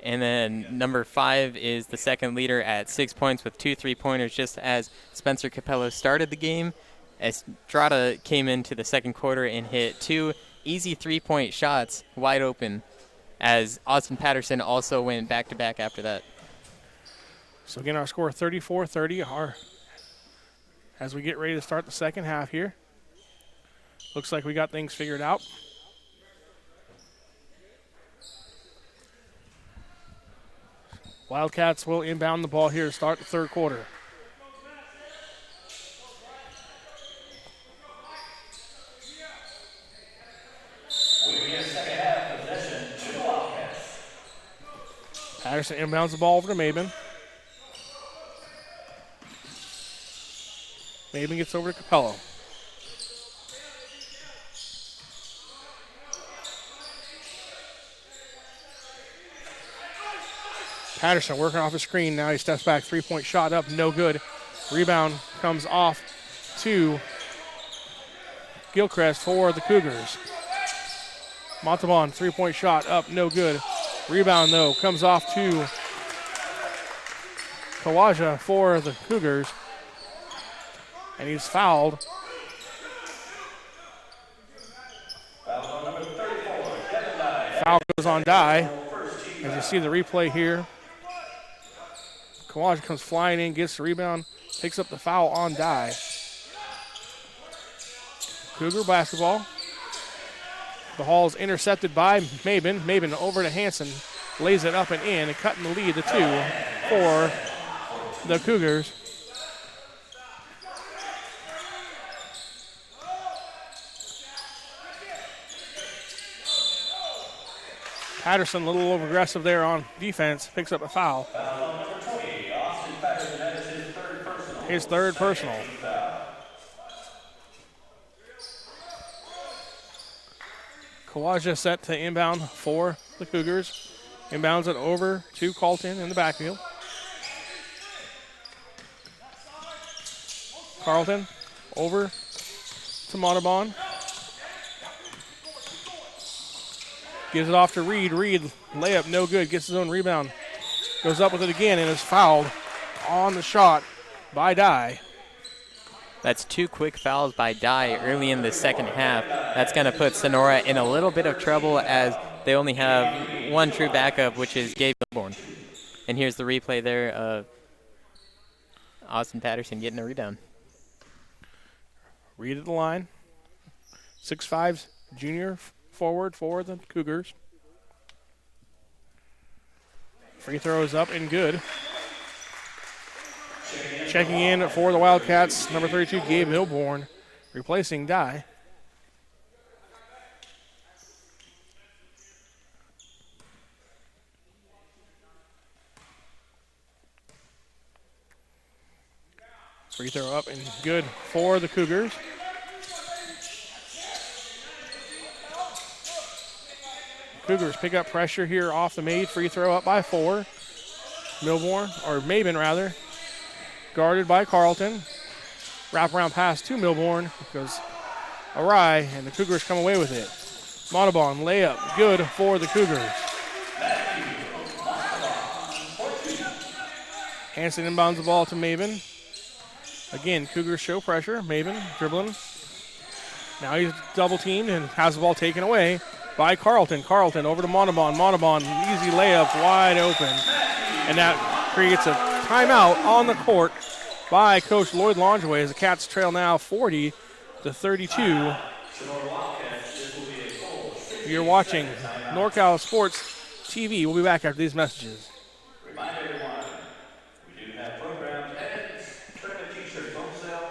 S2: And then number 5 is the second leader at 6 points with 2 3-pointers, just as Spencer Capello started the game. Estrada came into the second quarter and hit 2 easy 3-point shots wide open, as Austin Patterson also went back-to-back after that.
S1: So again, our score 34-30 as we get ready to start the second half here. Looks like we got things figured out. Wildcats will inbound the ball here to start the third quarter. Patterson inbounds the ball over to Maben. Maben gets over to Capello. Patterson working off the screen. Now he steps back. 3-point shot up. No good. Rebound comes off to Gilchrist for the Cougars. Montalban, 3-point shot up. No good. Rebound, though, comes off to Kawaja for the Cougars. And he's fouled. Foul goes on Dye. As you see the replay here. Kawaja comes flying in, gets the rebound, picks up the foul on Dye. Cougar basketball. The ball is intercepted by Maben. Maben over to Hanson. Lays it up and in and cutting the lead to 2 for the Cougars. Patterson a little over aggressive there on defense, picks up a foul. His third personal. Kawaja set to inbound for the Cougars. Inbounds it over to Carlton in the backfield. Carlton over to Montalban. Gives it off to Reed. Reed, layup, no good. Gets his own rebound. Goes up with it again and is fouled on the shot by Dye.
S2: That's 2 quick fouls by Dye early in the second half. That's going to put Sonora in a little bit of trouble as they only have one true backup, which is Gabe Milborn. And here's the replay there of Austin Patterson getting a rebound.
S1: Reed at the line. 6'5", junior forward for the Cougars. Free throw is up and good. Checking in for the Wildcats, number 32, Gabe Milborn, replacing Dye. Free throw up and good for the Cougars. Cougars pick up pressure here off the made. Free throw up by 4. Maben rather. Guarded by Carlton. Wraparound pass to Milborn. Goes awry, and the Cougars come away with it. Montalban layup, good for the Cougars. Hanson inbounds the ball to Maben. Again, Cougars show pressure. Maben dribbling. Now he's double teamed and has the ball taken away by Carlton. Carlton over to Montalban. Montalban, easy layup, wide open. And that creates a timeout on the court by Coach Lloyd Longeway as the Cats trail now 40-32. You're watching NorCal Sports TV. We'll be back after these messages.
S3: Remind everyone, we do have programs and tournament t-shirts on sale.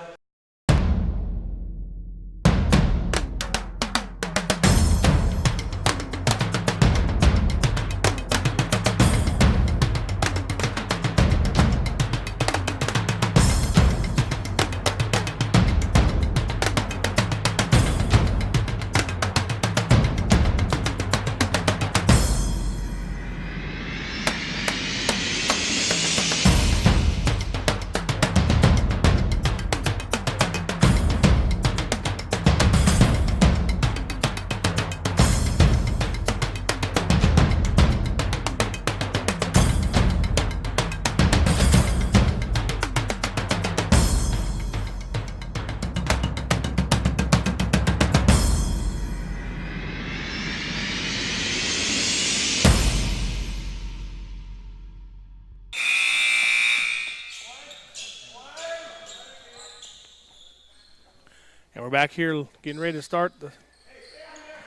S1: And we're back here getting ready to start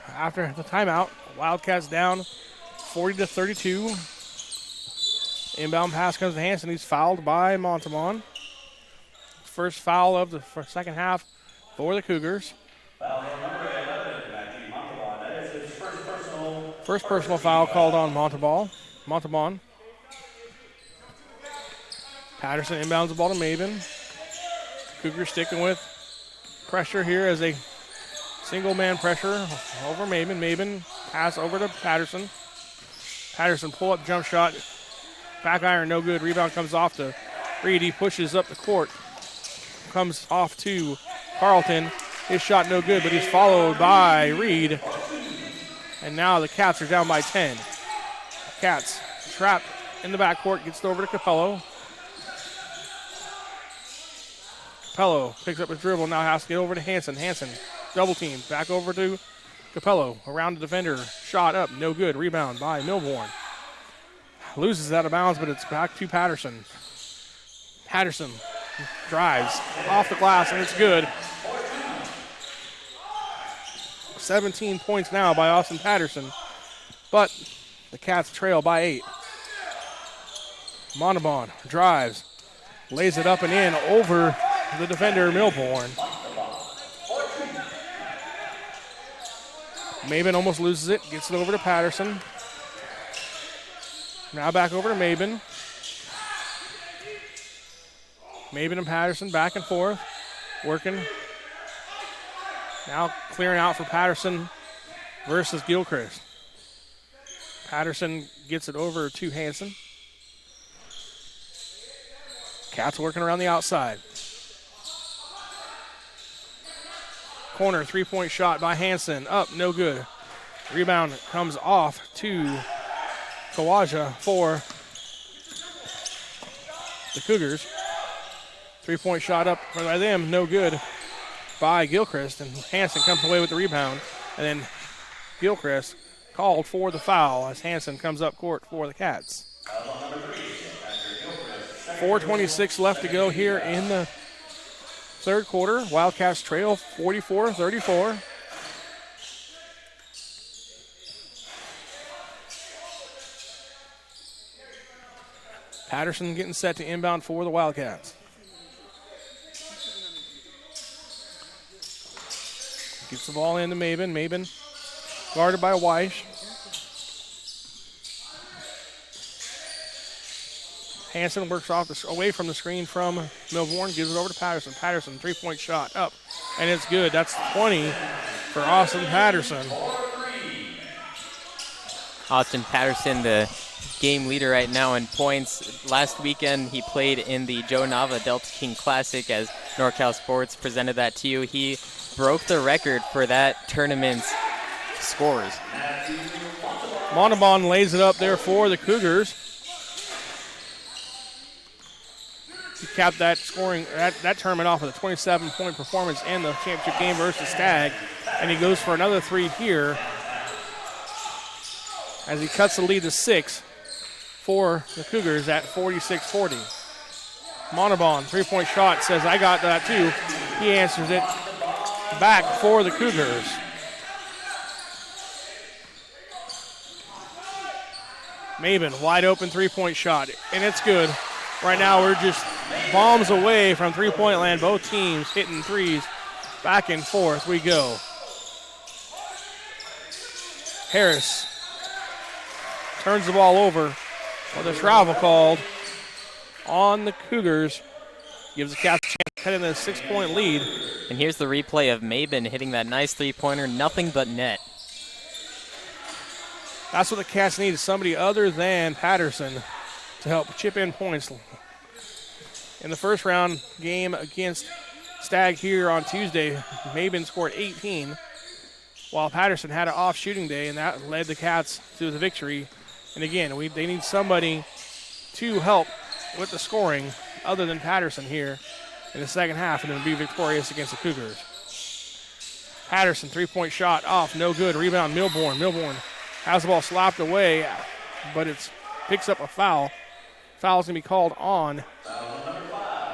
S1: after the timeout. Wildcats down 40-32. Inbound pass comes to Hanson. He's fouled by Montalban. First foul of the second half for the Cougars.
S3: Foul number 11, Matthew Montalban. That is his first personal.
S1: First personal foul called on Montalban. Patterson inbounds the ball to Maben. Cougars sticking with pressure here as a single-man pressure over Maben. Maben pass over to Patterson. Patterson pull-up jump shot. Back iron, no good. Rebound comes off to Reed. He pushes up the court. Comes off to Carlton. His shot no good, but he's followed by Reed. And now the Cats are down by 10. Cats trapped in the backcourt. Gets it over to Capello. Capello picks up his dribble, now has to get over to Hanson. Hanson, double team, back over to Capello. Around the defender, shot up, no good. Rebound by Milborn. Loses out of bounds, but it's back to Patterson. Patterson drives off the glass, and it's good. 17 points now by Austin Patterson, but the Cats trail by 8. Montalban drives, lays it up and in over the defender, Milborn. Maben almost loses it, gets it over to Patterson. Now back over to Maben. Maben and Patterson back and forth, working. Now clearing out for Patterson versus Gilchrist. Patterson gets it over to Hanson. Cats working around the outside. Corner, three-point shot by Hanson. Up, no good. Rebound comes off to Kawaja for the Cougars. Three-point shot up by them, no good by Gilchrist. And Hanson comes away with the rebound. And then Gilchrist called for the foul as Hanson comes up court for the Cats. 4:26 left to go here in the third quarter. Wildcats trail 44-34. Patterson getting set to inbound for the Wildcats. Gets the ball into Maben. Maben guarded by Weiss. Hanson works away from the screen from Milborn, gives it over to Patterson. Patterson, three-point shot up, and it's good. That's 20 for Austin Patterson.
S2: Austin Patterson, the game leader right now in points. Last weekend, he played in the Joe Nava Delta King Classic as NorCal Sports presented that to you. He broke the record for that tournament's scores.
S1: Montalban lays it up there for the Cougars. He capped that scoring that tournament off with a 27-point performance in the championship game versus Stag, and he goes for another three here as he cuts the lead to 6 for the Cougars at 46-40. Montalban, three-point shot, says, I got that too. He answers it back for the Cougars. Maben, wide open three-point shot, and it's good. Right now we're just bombs away from three-point land. Both teams hitting threes. Back and forth we go. Harris turns the ball over with a travel called on the Cougars. Gives the Cats a chance to cut in a 6-point lead.
S2: And here's the replay of Maben hitting that nice three-pointer, nothing but net.
S1: That's what the Cats need, somebody other than Patterson to help chip in points. In the first round game against Stag here on Tuesday, Maben scored 18, while Patterson had an off shooting day, and that led the Cats to the victory. And again, they need somebody to help with the scoring other than Patterson here in the second half and then be victorious against the Cougars. Patterson, three-point shot off, no good. Rebound, Milborn. Milborn has the ball slapped away, but it picks up a foul. Foul's going to be called on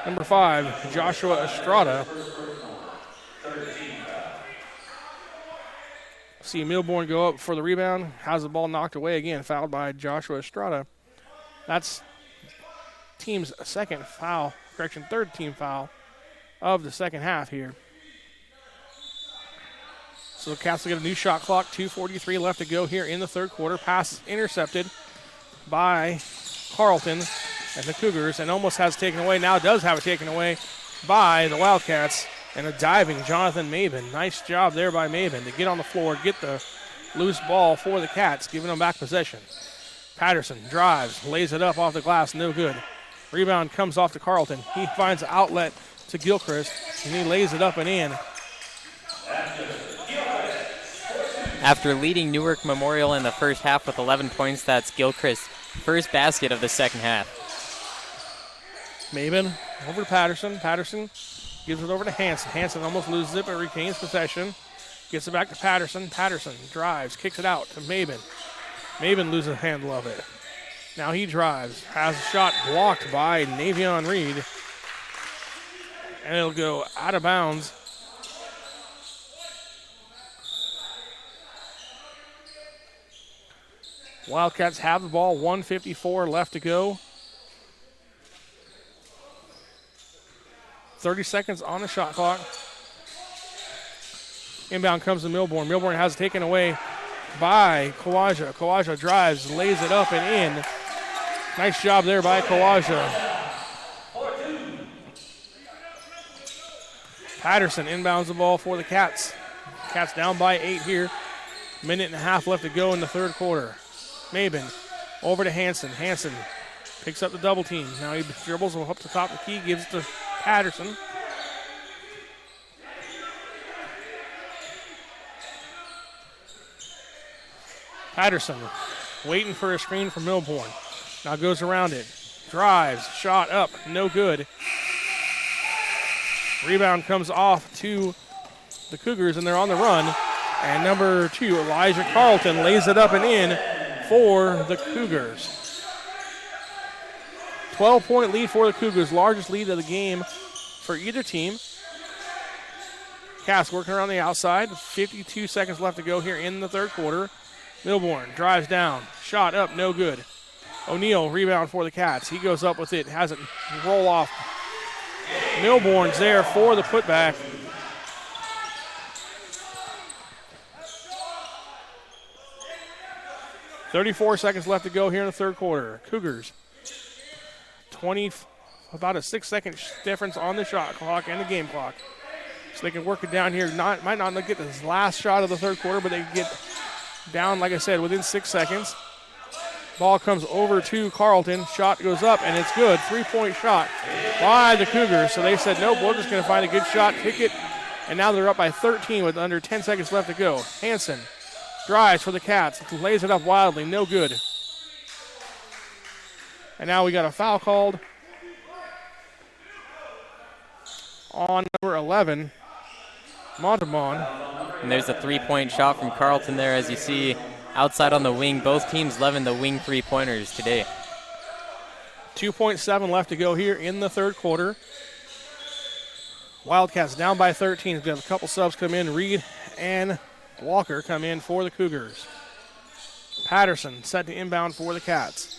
S1: number 5, Joshua Estrada. See Milborn go up for the rebound. Has the ball knocked away again, fouled by Joshua Estrada. That's team's second foul, third team foul of the second half here. So the Cats will get a new shot clock, 2:43 left to go here in the third quarter. Pass intercepted by Carlton and the Cougars, and almost has taken away, now does have it taken away by the Wildcats, and a diving Jonathan Maben. Nice job there by Maben to get on the floor, get the loose ball for the Cats, giving them back possession. Patterson drives, lays it up off the glass, no good. Rebound comes off to Carlton. He finds an outlet to Gilchrist, and he lays it up and in.
S2: After leading Newark Memorial in the first half with 11 points, that's Gilchrist's first basket of the second half.
S1: Maben over to Patterson. Patterson gives it over to Hanson. Hanson almost loses it but retains possession. Gets it back to Patterson. Patterson drives, kicks it out to Maben. Maben loses a handle of it. Now he drives, has a shot blocked by Navion Reed. And it'll go out of bounds. Wildcats have the ball, 1:54 left to go. 30 seconds on the shot clock. Inbound comes to Milborn. Milborn has it taken away by Kawaja. Kawaja drives, lays it up and in. Nice job there by Kawaja. Patterson inbounds the ball for the Cats. Cats down by 8 here. Minute and a half left to go in the third quarter. Maben over to Hanson. Hanson picks up the double team. Now he dribbles up to the top of the key, gives it to Patterson. Patterson waiting for a screen from Milborn. Now goes around it. Drives, shot up, no good. Rebound comes off to the Cougars, and they're on the run. And number 2, Elijah Carlton, lays it up and in for the Cougars. 12-point lead for the Cougars, largest lead of the game for either team. Cass working around the outside. 52 seconds left to go here in the third quarter. Milborn drives down. Shot up, no good. O'Neal, rebound for the Cats. He goes up with it, has it roll off. Milborn's there for the putback. .34 seconds left to go here in the third quarter. Cougars, about a 6-second difference on the shot clock and the game clock. So they can work it down here. Might not get this last shot of the third quarter, but they can get down, like I said, within 6 seconds. Ball comes over to Carlton. Shot goes up, and it's good. 3-point shot by the Cougars. So they said, nope, we're just going to find a good shot, kick it, and now they're up by 13 with under 10 seconds left to go. Hanson drives for the Cats, lays it up wildly, no good. And now we got a foul called on number 11, Montemon.
S2: And there's a 3-point shot from Carlton there, as you see outside on the wing. Both teams loving the wing 3-pointers today.
S1: 2.7 left to go here in the third quarter. Wildcats down by 13. We have a couple subs come in. Reed and Walker come in for the Cougars. Patterson set to inbound for the Cats.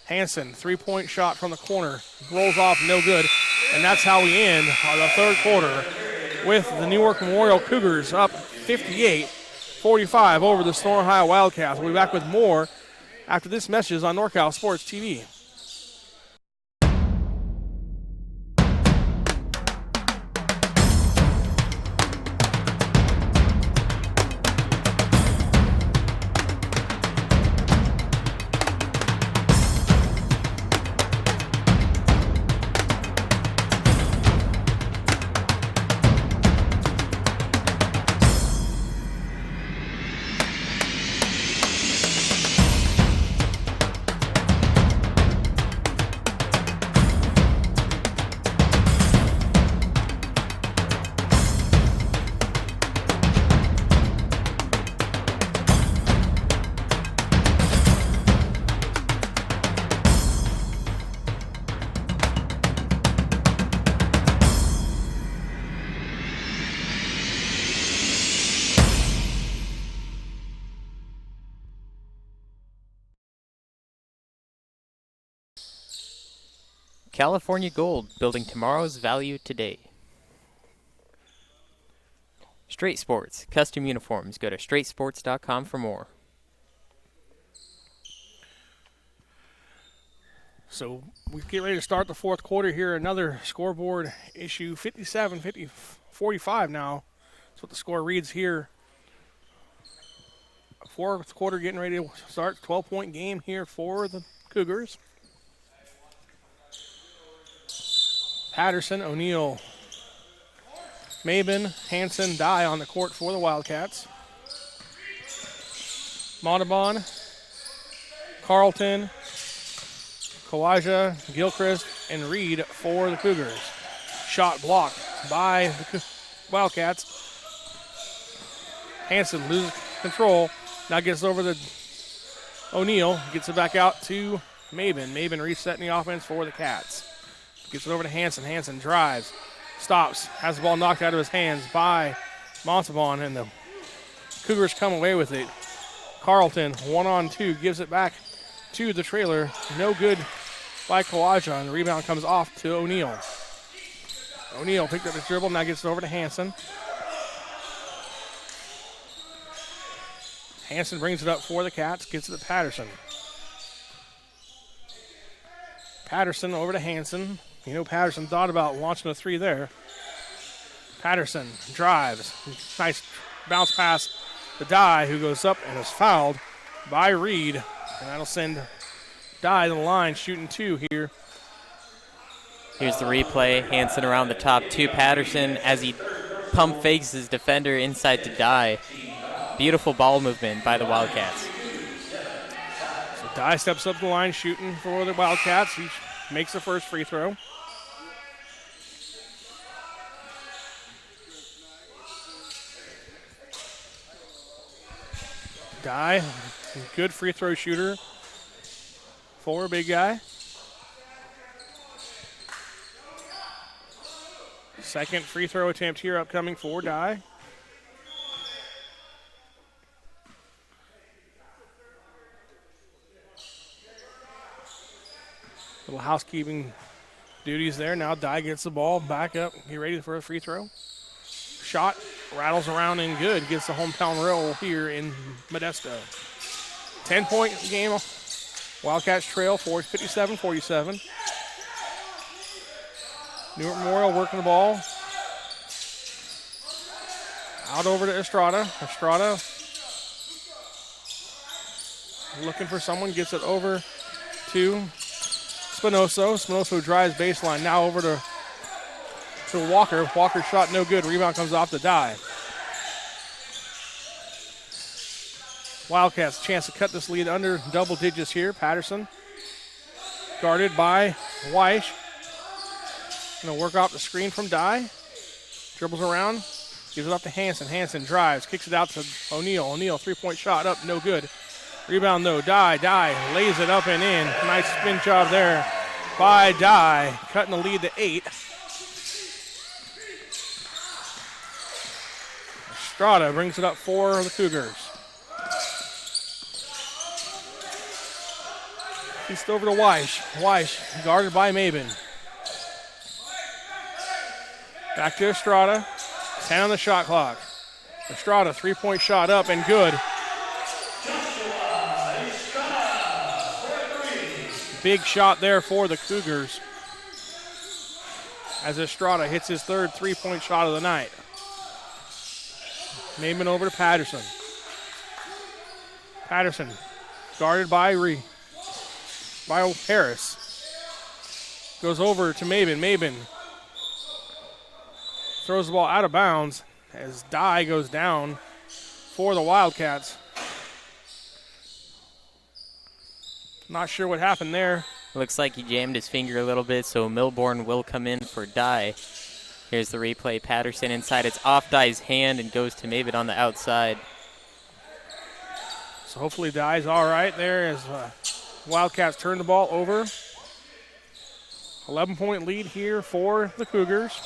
S1: Hanson, 3-point shot from the corner. Rolls off, no good. And that's how we end the third quarter with the Newark Memorial Cougars up 58-45 over the Sonora Wildcats. We'll be back with more after this message on NorCal Sports TV.
S2: California Gold, building tomorrow's value today. Straight Sports, custom uniforms. Go to straightsports.com for more.
S1: So we get ready to start the fourth quarter here. Another scoreboard issue, 57-45 now. That's what the score reads here. Fourth quarter getting ready to start. 12-point game here for the Cougars. Patterson, O'Neal, Maben, Hanson, Dye on the court for the Wildcats. Montabon, Carlton, Kawaja, Gilchrist, and Reed for the Cougars. Shot blocked by the Wildcats. Hanson loses control. Now gets over to O'Neal. Gets it back out to Maben. Maben resetting the offense for the Cats. Gets it over to Hanson. Hanson drives, stops, has the ball knocked out of his hands by Montalban, and the Cougars come away with it. Carlton, 1-on-2, gives it back to the trailer. No good by Kawaja, and the rebound comes off to O'Neal. O'Neal picked up the dribble, now gets it over to Hanson. Hanson brings it up for the Cats, gets it to Patterson. Patterson over to Hanson. You know, Patterson thought about launching a three there. Patterson drives. Nice bounce pass to Dye, who goes up and is fouled by Reed. And that'll send Dye to the line, shooting two here.
S2: Here's the replay. Hanson around the top to Patterson as he pump fakes his defender inside to Dye. Beautiful ball movement by the Wildcats.
S1: So Dye steps up the line, shooting for the Wildcats. He makes the first free throw. Dye, good free throw shooter for a big guy. Second free throw attempt here upcoming for Dye. Little housekeeping duties there. Now Dye gets the ball back up. Get ready for a free throw. Shot rattles around and good. Gets the hometown roll here in Modesto. 10-point game. Wildcats trail for 57-47. Newark Memorial working the ball. Out over to Estrada. Estrada looking for someone. Gets it over to Spinoso. Spinoso drives baseline. Now over to Walker. Walker's shot no good. Rebound comes off the Dye. Wildcats chance to cut this lead under double digits here. Patterson guarded by Weiss. Going to work off the screen from Dye. Dribbles around. Gives it up to Hanson. Hanson drives. Kicks it out to O'Neal. O'Neal, three-point shot up. No good. Rebound, though. Dye lays it up and in. Nice spin job there by Dye. Cutting the lead to 8. Estrada brings it up for the Cougars. East over to Weiss. Weiss guarded by Maben. Back to Estrada. 10 on the shot clock. Estrada, three-point shot up and good. Big shot there for the Cougars as Estrada hits his third three-point shot of the night. Maben over to Patterson. Patterson guarded by Harris. Goes over to Maben. Maben throws the ball out of bounds as Dye goes down for the Wildcats. Not sure what happened there.
S2: Looks like he jammed his finger a little bit, so Milbourne will come in for Dye. Here's the replay. Patterson inside. It's off Dye's hand and goes to Maben on the outside.
S1: So hopefully Dye's all right there as Wildcats turn the ball over. 11-point lead here for the Cougars.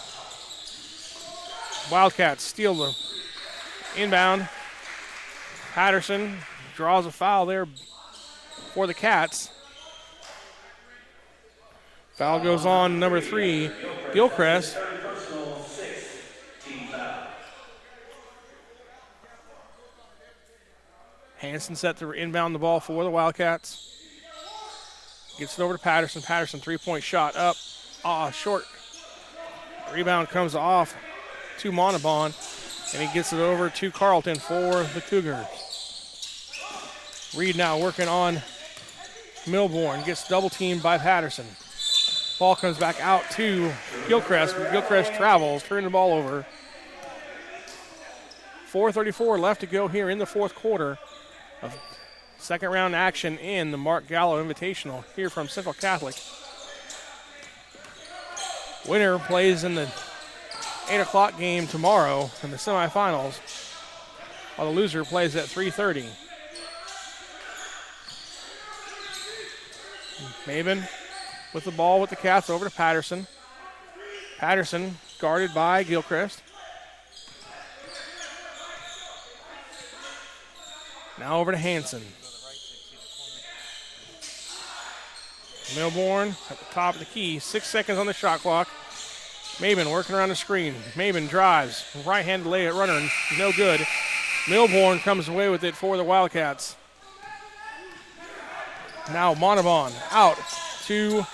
S1: Wildcats steal the inbound. Patterson draws a foul there for the Cats. Foul goes on number 3, Gilchrist. Hanson set to inbound the ball for the Wildcats. Gets it over to Patterson. Patterson, three-point shot up. Short. Rebound comes off to Montalban, and he gets it over to Carlton for the Cougars. Reed now working on Milbourne. Gets double-teamed by Patterson. Ball comes back out to Gilchrist. Gilchrist travels, turning the ball over. 4:34 left to go here in the fourth quarter of second round action in the Mark Gallo Invitational here from Central Catholic. Winner plays in the 8 o'clock game tomorrow in the semifinals, while the loser plays at 3:30. Maben with the ball with the Cats over to Patterson. Patterson guarded by Gilchrist. Now over to Hanson. Milbourne at the top of the key. 6 seconds on the shot clock. Maben working around the screen. Maben drives. Right-handed lay it runner. No good. Milbourne comes away with it for the Wildcats. Now Montalban out to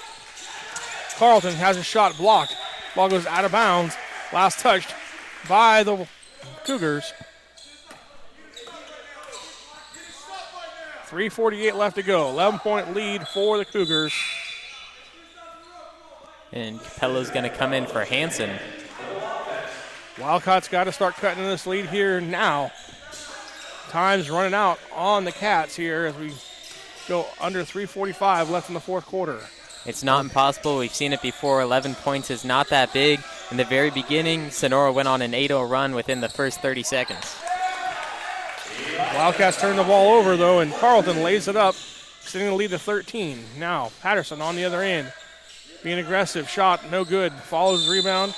S1: Carlton has a shot blocked. Ball goes out of bounds. Last touched by the Cougars. 3:48 left to go. 11-point lead for the Cougars.
S2: And Capello's going to come in for Hanson.
S1: Wildcats got to start cutting this lead here now. Time's running out on the Cats here as we go under 3:45 left in the fourth quarter.
S2: It's not impossible. We've seen it before. 11 points is not that big. In the very beginning, Sonora went on an 8-0 run within the first 30 seconds.
S1: Wildcats turn the ball over, though, and Carlton lays it up, extending the lead to 13. Now, Patterson on the other end, being aggressive. Shot, no good. Follows the rebound,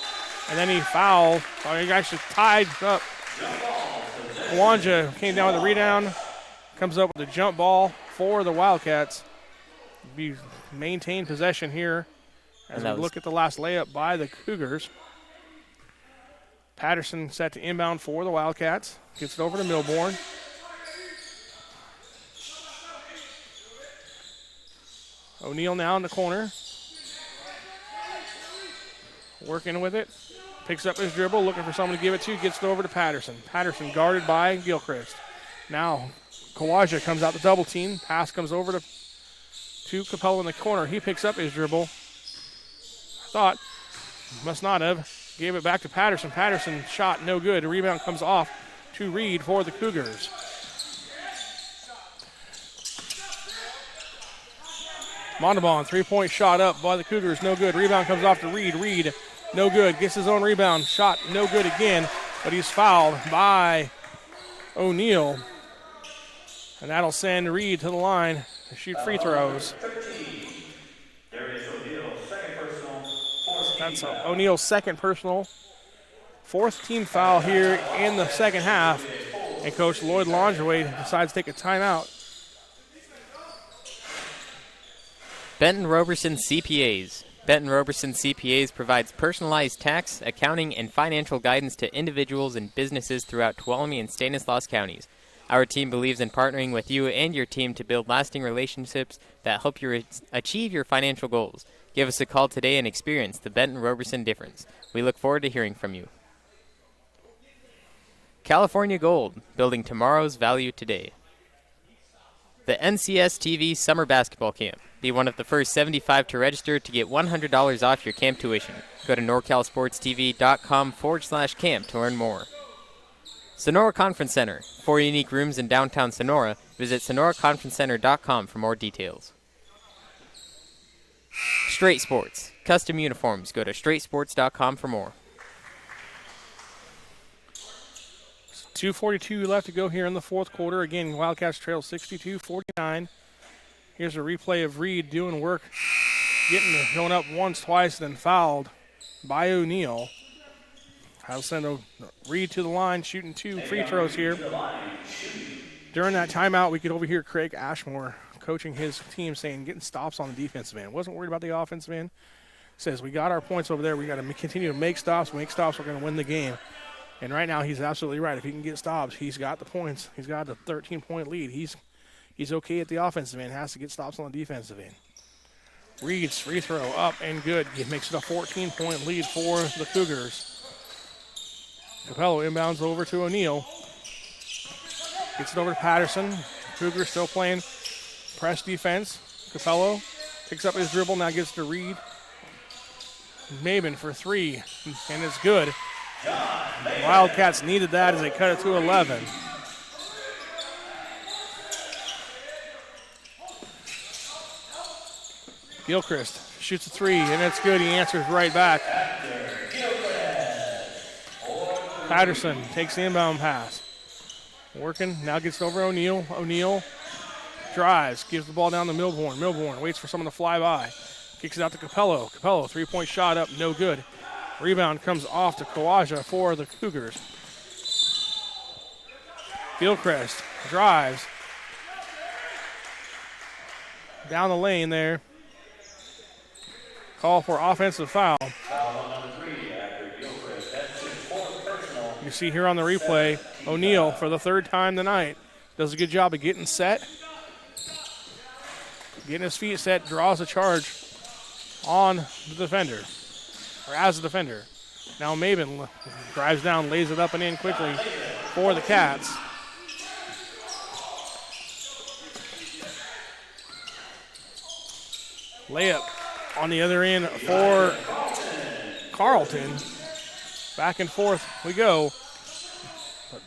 S1: and then he fouled. He actually tied up. Kawanja came down with the rebound, comes up with a jump ball for the Wildcats. We maintain possession here as we look at the last layup by the Cougars. Patterson set to inbound for the Wildcats. Gets it over to Milbourne. O'Neal now in the corner. Working with it. Picks up his dribble, looking for someone to give it to. Gets it over to Patterson. Patterson guarded by Gilchrist. Now Kawaja comes out the double team. Pass comes over to Capello in the corner. He picks up his dribble. Must not have. Gave it back to Patterson. Patterson shot no good. The rebound comes off to Reed for the Cougars. Montalban, three-point shot up by the Cougars, no good. Rebound comes off to Reed. Reed, no good. Gets his own rebound. Shot no good again, but he's fouled by O'Neal. And that'll send Reed to the line to shoot free throws. That's O'Neal's second personal. Fourth team foul here in the second half. And Coach Lloyd Longeray decides to take a timeout.
S2: Benton Roberson CPAs. Benton Roberson CPAs provides personalized tax, accounting, and financial guidance to individuals and businesses throughout Tuolumne and Stanislaus counties. Our team believes in partnering with you and your team to build lasting relationships that help you achieve your financial goals. Give us a call today and experience the Benton Roberson difference. We look forward to hearing from you. California Gold, building tomorrow's value today. The NCS TV Summer Basketball Camp. Be one of the first 75 to register to get $100 off your camp tuition. Go to NorCalSportsTV.com/camp to learn more. Sonora Conference Center. 4 unique rooms in downtown Sonora. Visit SonoraConferenceCenter.com for more details. Straight Sports. Custom uniforms. Go to StraightSports.com for more.
S1: 2:42 left to go here in the fourth quarter. Again, Wildcats trail 62-49. Here's a replay of Reed doing work, going up once, twice, then fouled by O'Neal. I'll send Reed to the line, shooting 2 free throws here. During that timeout, we could overhear Craig Ashmore coaching his team saying, getting stops on the defensive end. Wasn't worried about the offensive end. Says, we got our points over there. We got to continue to make stops. We're going to win the game. And right now, he's absolutely right. If he can get stops, he's got the points. He's got a 13-point lead. He's okay at the offensive end. Has to get stops on the defensive end. Reed's free throw up and good. He makes it a 14-point lead for the Cougars. Capello inbounds over to O'Neal. Gets it over to Patterson. Cougars still playing press defense. Capello picks up his dribble, now gets to Reed. Maben for 3, and it's good. Wildcats needed that as they cut it to 11. Gilchrist shoots a 3, and it's good. He answers right back. Patterson takes the inbound pass. Working, now gets over O'Neal. O'Neal drives, gives the ball down to Milbourne. Milbourne waits for someone to fly by. Kicks it out to Capello. Capello, 3-point shot up, no good. Rebound comes off to Kawaja for the Cougars. Gilchrist drives. Down the lane there. Call for offensive foul. You see here on the replay, O'Neal, for the third time tonight, does a good job of getting set. Getting his feet set, draws a charge. on the defender, or as a defender. Now Maben drives down, lays it up and in quickly for the Cats. Layup on the other end for Carlton. Back and forth we go. But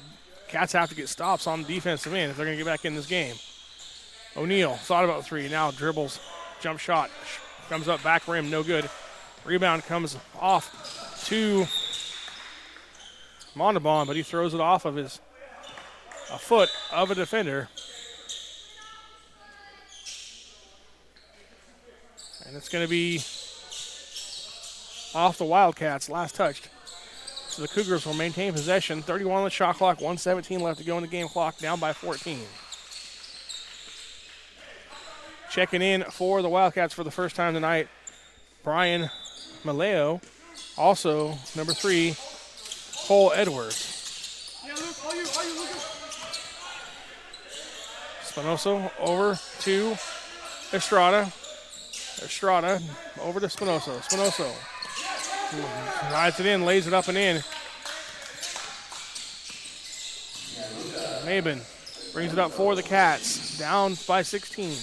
S1: Cats have to get stops on the defensive end if they're going to get back in this game. O'Neal thought about three, now dribbles, jump shot, comes up back rim, no good. Rebound comes off to Montalban, but he throws it off of a foot of a defender. And it's going to be off the Wildcats, last touched. So the Cougars will maintain possession. 31 on the shot clock, 1:17 left to go in the game clock, down by 14. Checking in for the Wildcats for the first time tonight, Brian Maleo. Also, number 3, Cole Edwards. Spinoso over to Estrada. Estrada over to Spinoso. Spinoso rides it in, lays it up and in. Maben brings it up for the Cats, down by 16.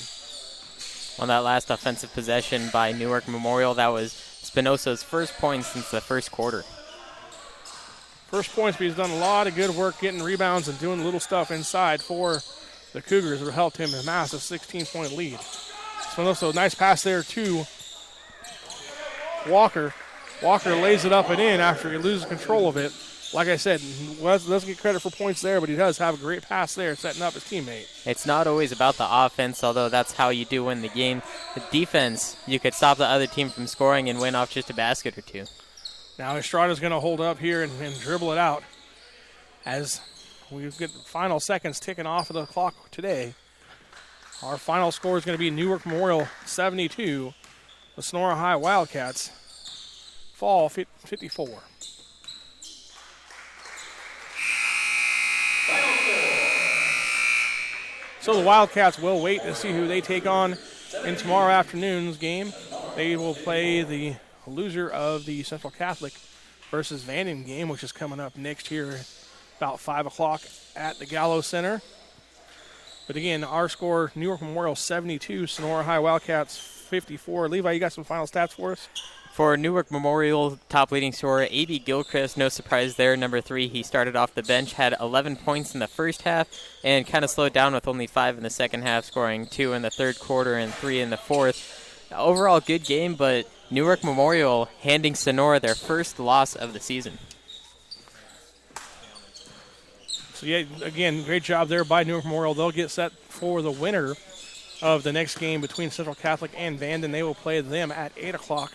S2: On that last offensive possession by Newark Memorial, that was Spinoso's first point since the first quarter.
S1: First points, but he's done a lot of good work getting rebounds and doing little stuff inside for the Cougars that helped him amass a 16-point lead. Spinoso, nice pass there to Walker. Walker lays it up and in after he loses control of it. Like I said, doesn't get credit for points there, but he does have a great pass there setting up his teammate.
S2: It's not always about the offense, although that's how you do win the game. The defense, you could stop the other team from scoring and win off just a basket or two.
S1: Now Estrada's going to hold up here and dribble it out as we get the final seconds ticking off of the clock today. Our final score is going to be Newark Memorial 72. The Sonora High Wildcats fall 54. So the Wildcats will wait to see who they take on in tomorrow afternoon's game. They will play the loser of the Central Catholic versus Vanden game, which is coming up next here about 5 o'clock at the Gallo Center. But again, our score, Newark Memorial 72, Sonora High Wildcats 54. Levi, you got some final stats for us?
S2: For Newark Memorial, top leading scorer, A.B. Gilchrist, no surprise there, number 3. He started off the bench, had 11 points in the first half, and kind of slowed down with only 5 in the second half, scoring 2 in the third quarter and 3 in the fourth. Overall, good game, but Newark Memorial handing Sonora their first loss of the season.
S1: So, yeah, again, great job there by Newark Memorial. They'll get set for the winner of the next game between Central Catholic and Vanden. They will play them at 8 o'clock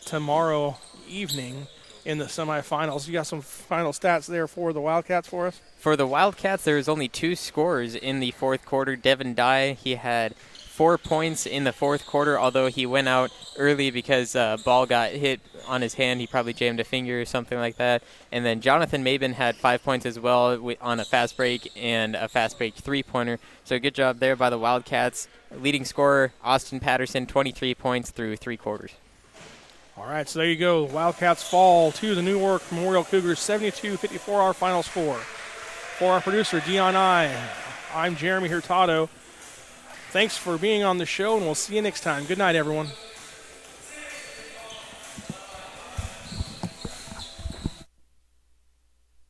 S1: tomorrow evening in the semifinals. You got some final stats there for the Wildcats for us?
S2: For the Wildcats, there was only 2 scores in the fourth quarter. Devin Dye, he had 4 points in the fourth quarter, although he went out early because ball got hit on his hand. He probably jammed a finger or something like that. And then Jonathan Maben had 5 points as well on a fast break and a fast break three-pointer. So good job there by the Wildcats. Leading scorer, Austin Patterson, 23 points through 3 quarters.
S1: All right, so there you go. Wildcats fall to the Newark Memorial Cougars, 72-54, our final score. For our producer, Dion I'm Jeremy Hurtado. Thanks for being on the show, and we'll see you next time. Good night, everyone.